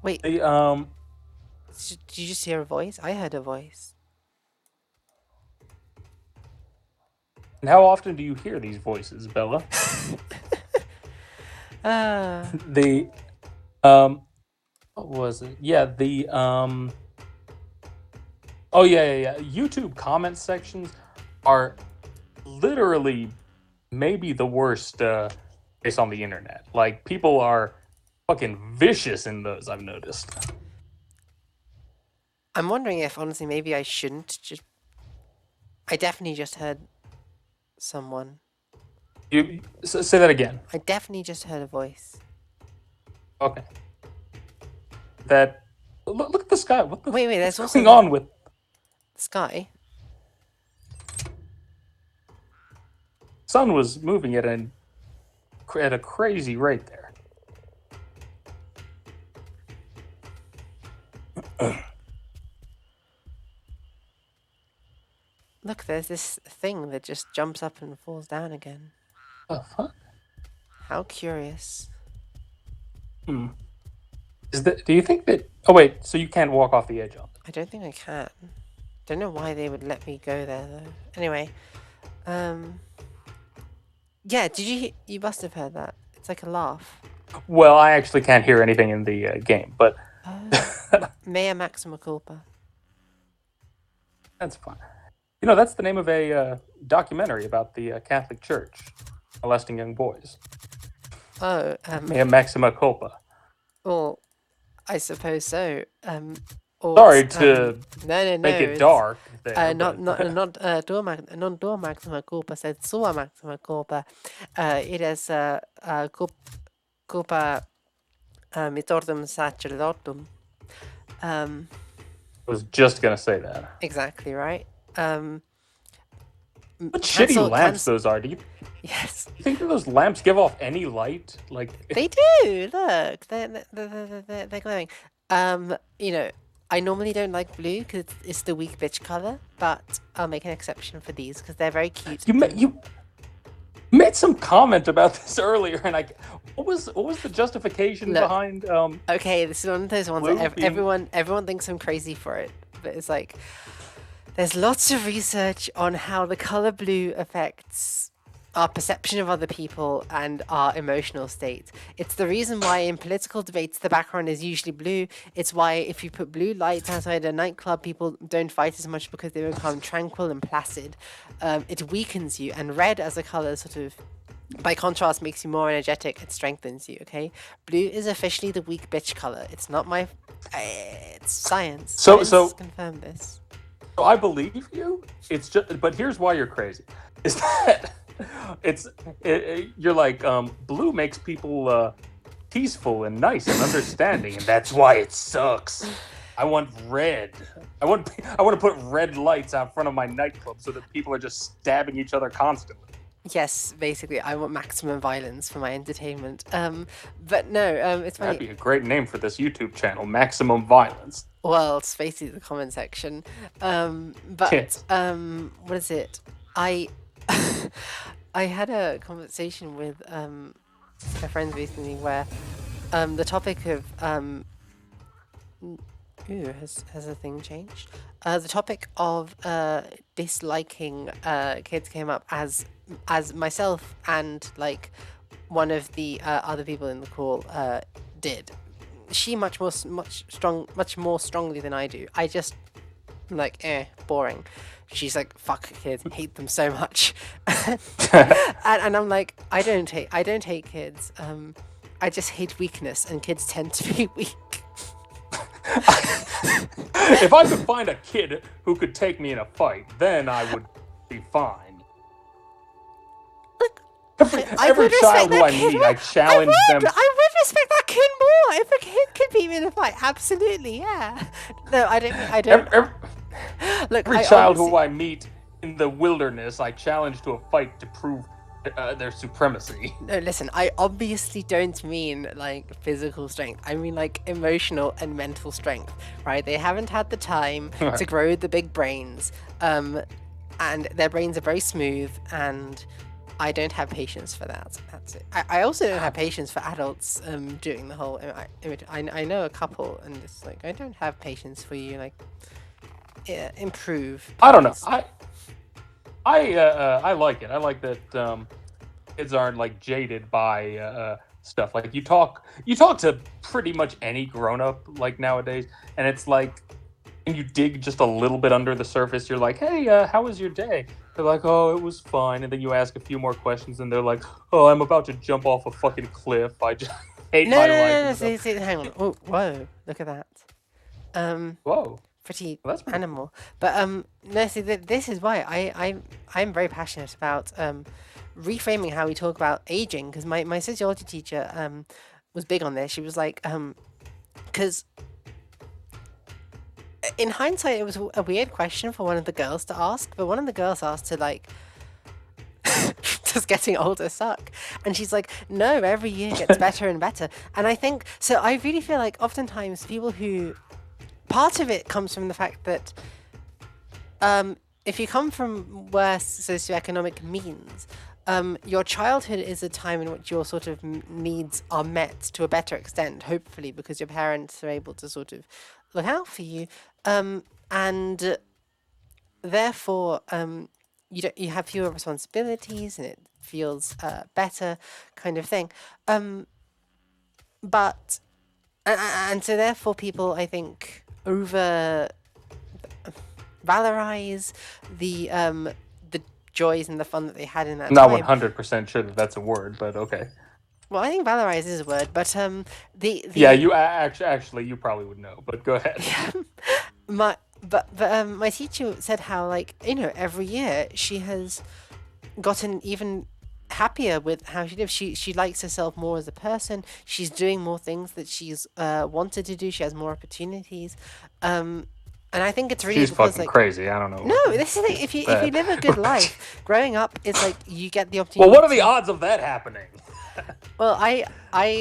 Wait. The, Did you just hear a voice? I heard a voice. And how often do you hear these voices, Bella? The what was it? Yeah, the oh yeah. YouTube comment sections are literally maybe the worst place on the internet. Like, people are fucking vicious in those, I've noticed. I'm wondering if, honestly, maybe I shouldn't just... I definitely just heard someone. You say that again. I definitely just heard a voice. Okay. That... Look at the sky. What the Wait, there's what's also going on with... Sky? sun was moving at a crazy rate there. Look, there's this thing that just jumps up and falls down again. Oh, fuck. How curious. Do you think that? Oh wait, so you can't walk off the edge on it? I don't think I can. Don't know why they would let me go there though. Anyway, yeah. You must have heard that. It's like a laugh. Well, I actually can't hear anything in the game, but Mea maxima culpa. that's fine. You know, that's the name of a documentary about the Catholic Church molesting young boys. Oh, Mea maxima culpa. well, I suppose so. Or Sorry to no, make it it's, dark. There, not dua maxima culpa. Said sua maxima culpa. It is culpa mitordum sacerdotum. I was just gonna say that. Exactly right. What shitty lamps those are? Do you Yes. think that those lamps give off any light? Like They do. Look, they're glowing. You know, I normally don't like blue because it's the weak bitch color, but I'll make an exception for these because they're very cute. you made some comment about this earlier, and what was the justification behind? Okay, this is one of those ones that everyone thinks I'm crazy for it, but it's like there's lots of research on how the color blue affects our perception of other people and our emotional state. It's the reason why in political debates the background is usually blue. It's why if you put blue lights outside a nightclub, people don't fight as much because they become tranquil and placid. It weakens you, and red as a color sort of, by contrast, makes you more energetic. It strengthens you, okay? Blue is officially the weak bitch color. It's not my... it's science. Science confirm this. So I believe you. It's just... But here's why you're crazy. Is that... You're like, blue makes people peaceful and nice and understanding, and that's why it sucks. I want red. I want to put red lights out front of my nightclub so that people are just stabbing each other constantly. Yes, basically, I want maximum violence for my entertainment. But no, it's funny. That'd be a great name for this YouTube channel, Maximum Violence. Well, it's basically the comment section. But Yes. What is it? I had a conversation with my friends recently where the topic of has a thing changed? The topic of disliking kids came up as myself and like one of the other people in the call did. She much more strongly than I do. I just I'm like boring. She's like, fuck kids, hate them so much. and I'm like, I don't hate kids. I just hate weakness, and kids tend to be weak. If I could find a kid who could take me in a fight, then I would be fine. Look, Every child who I meet, I challenge them. I would respect that kid more if a kid could beat me in a fight. Absolutely, yeah. No, I don't. Look, Every child who I meet in the wilderness, I challenge to a fight to prove their supremacy. No, listen, I obviously don't mean like physical strength. I mean like emotional and mental strength, right? They haven't had the time to grow the big brains, and their brains are very smooth, and I don't have patience for that. That's it. I also don't have patience for adults doing the whole... I know a couple, and it's like, I don't have patience for you, like... Yeah, improve. I don't know. I like it. I like that kids aren't like jaded by stuff. Like you talk to pretty much any grown up like nowadays, and it's like, and you dig just a little bit under the surface. You're like, hey, how was your day? They're like, oh, it was fine. And then you ask a few more questions, and they're like, oh, I'm about to jump off a fucking cliff. I just hate my life. No, see, hang on. Oh, whoa, look at that. Whoa. Pretty Well, that's pretty animal. But no, see, this is why I'm very passionate about reframing how we talk about aging, because my sociology teacher was big on this. She was like, because in hindsight it was a weird question for one of the girls to ask, but one of the girls asked to like does getting older suck? And she's like, no, every year gets better and better. And I think, so I really feel like oftentimes people who, part of it comes from the fact that if you come from worse socioeconomic means, your childhood is a time in which your sort of needs are met to a better extent, hopefully, because your parents are able to sort of look out for you. And therefore, you have fewer responsibilities and it feels better, kind of thing. But and so therefore, people I think over valorize the joys and the fun that they had in that Not time. 100% sure that that's a word, but okay. Well, I think valorize is a word, but the Yeah, you actually you probably would know, but go ahead. my my teacher said how, like, every year she has gotten even happier with how she lives. She likes herself more as a person. She's doing more things that she's wanted to do. She has more opportunities. And I think it's really She's because, fucking like, crazy. I don't know. no, this is it. If you live a good life, growing up is like you get the opportunity. Well, what are the odds of that happening? Well, I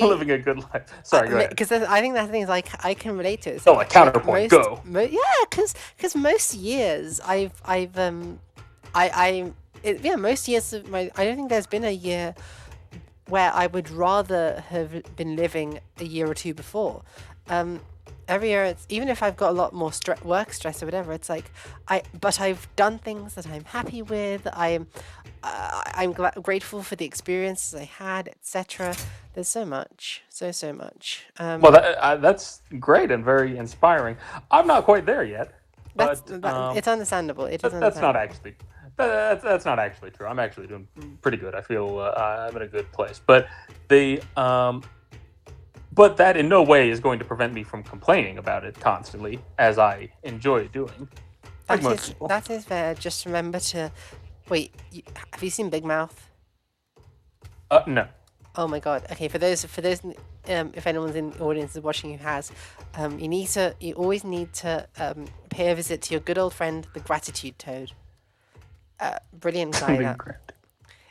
Living a good life. Sorry, go ahead. because I think that thing is, like, I can relate to it. Oh, like counterpoint, go. Yeah, because most years most years of my, I don't think there's been a year where I would rather have been living a year or two before. Every year, it's, even if I've got a lot more work stress or whatever, it's like but I've done things that I'm happy with. I'm grateful for the experiences I had, etc. There's so much, so much. Well, that's great and very inspiring. I'm not quite there yet, but it's understandable. It is that's not understandable. actually that's not actually true. I'm actually doing pretty good. I feel I'm in a good place, but but that in no way is going to prevent me from complaining about it constantly, as I enjoy doing. Like most people. That is fair. Just remember to wait. Have you seen Big Mouth? No. Oh my god. Okay, for those if anyone's in the audience is watching who has, you always need to pay a visit to your good old friend, the Gratitude Toad. Brilliant guy.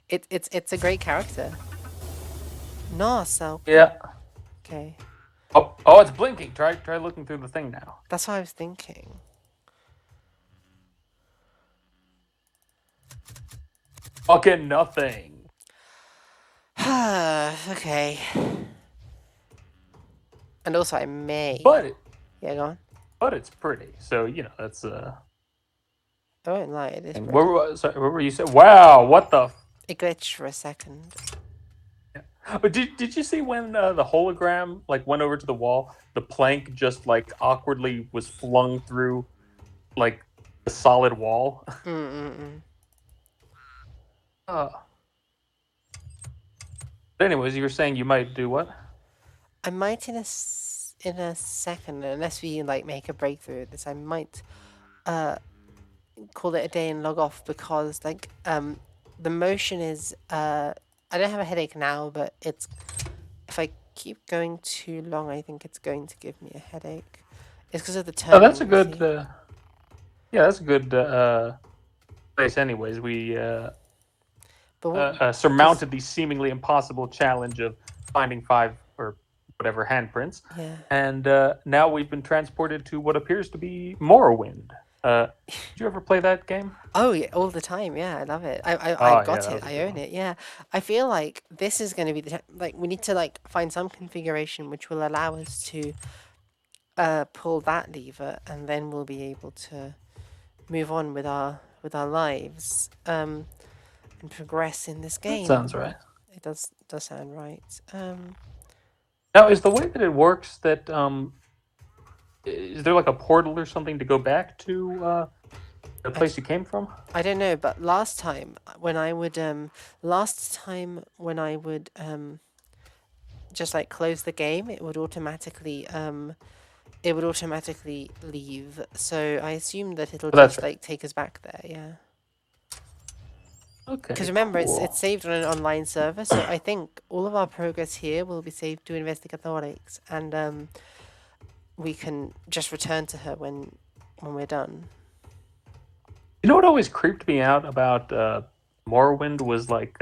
It's a great character. No, so Yeah. okay. Oh, it's blinking. Try looking through the thing now. That's what I was thinking. Fucking nothing. Okay. And also, I may. But yeah, go on. But it's pretty. So that's I won't lie, it is pretty. What were you saying? Wow, what the? It glitched for a second. But did you see when the hologram went over to the wall? The plank just awkwardly was flung through the solid wall. But anyways, you were saying you might do what? I might in a second, unless we make a breakthrough at this. I might call it a day and log off because the motion is I don't have a headache now, but if I keep going too long, I think it's going to give me a headache. It's because of the turn. Oh, that's a good. That's a good place. Anyways, we surmounted the seemingly impossible challenge of finding 5 or whatever handprints. Yeah. And now we've been transported to what appears to be Morrowind. Did you ever play that game? Oh yeah, all the time. Yeah, I love it. I got it. I own it. Yeah, I feel like this is going to be we need to find some configuration which will allow us to pull that lever, and then we'll be able to move on with our lives and progress in this game. That sounds right. It does sound right. Now, is the way that it works that is there a portal or something to go back to the place you came from? I don't know, but last time when I would just close the game, it would automatically leave. So I assume that it'll just take us back there. Yeah. Okay. Because remember, cool. it's saved on an online server, so I think all of our progress here will be saved to Investigators, and we can just return to her when we're done. You know what always creeped me out about Morrowind was like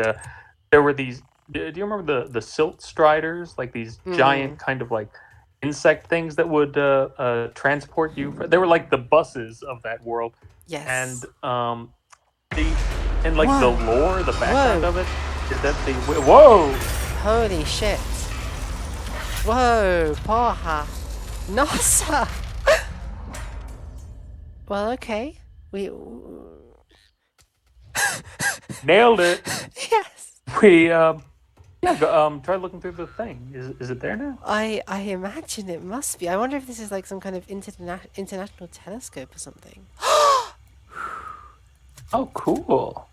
there were these. Do you remember the silt striders? Like these giant kind of like insect things that would transport you. They were like the buses of that world. Yes. And the and like the lore, the background of it is that the whoa. Holy shit. Whoa, porra. Nossa. Well, okay. We Nailed it. Yes. We try looking through the thing. Is it there now? I imagine it must be. I wonder if this is like some kind of international telescope or something. Oh, cool.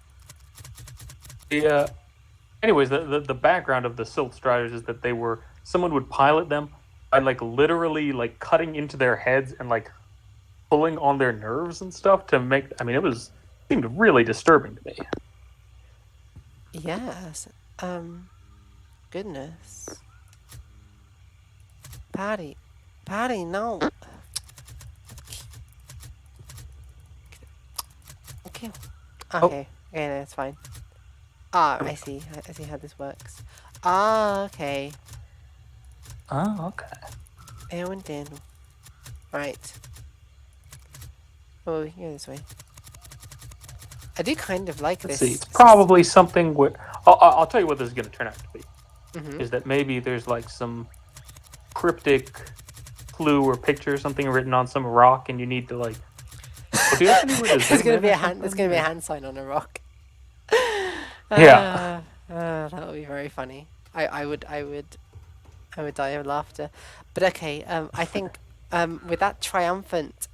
Anyways, the background of the Silt Striders is that someone would pilot them by like literally like cutting into their heads and like pulling on their nerves and stuff to make. I mean, seemed really disturbing to me. Yes. Goodness. Patty, no. Okay. Okay, that's fine. Ah, I see how this works. Ah, okay. Oh, okay. And then, right. Oh, here this way. I do kind of like Let's this. see. It's probably something where I'll tell you what this is going to turn out to be. Mm-hmm. Is that maybe there's like some cryptic clue or picture or something written on some rock, and you need to like. There's gonna be a hand. There's gonna be a hand sign on a rock. Yeah. That would be very funny. I would die of laughter. But okay. I think with that triumphant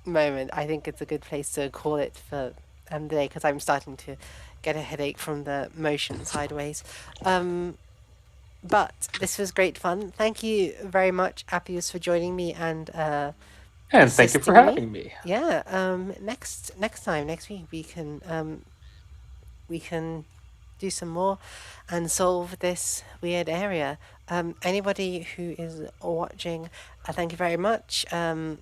moment, I think it's a good place to call it for the day, because I'm starting to get a headache from the motion sideways. But this was great fun. Thank you very much, Apius, for joining me and thank you for having me. Yeah. Next week we can do some more and solve this weird area. Anybody who is watching, thank you very much. And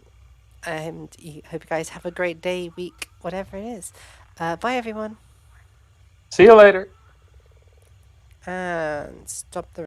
hope you guys have a great day, week, whatever it is. Bye, everyone. See you later. And stop the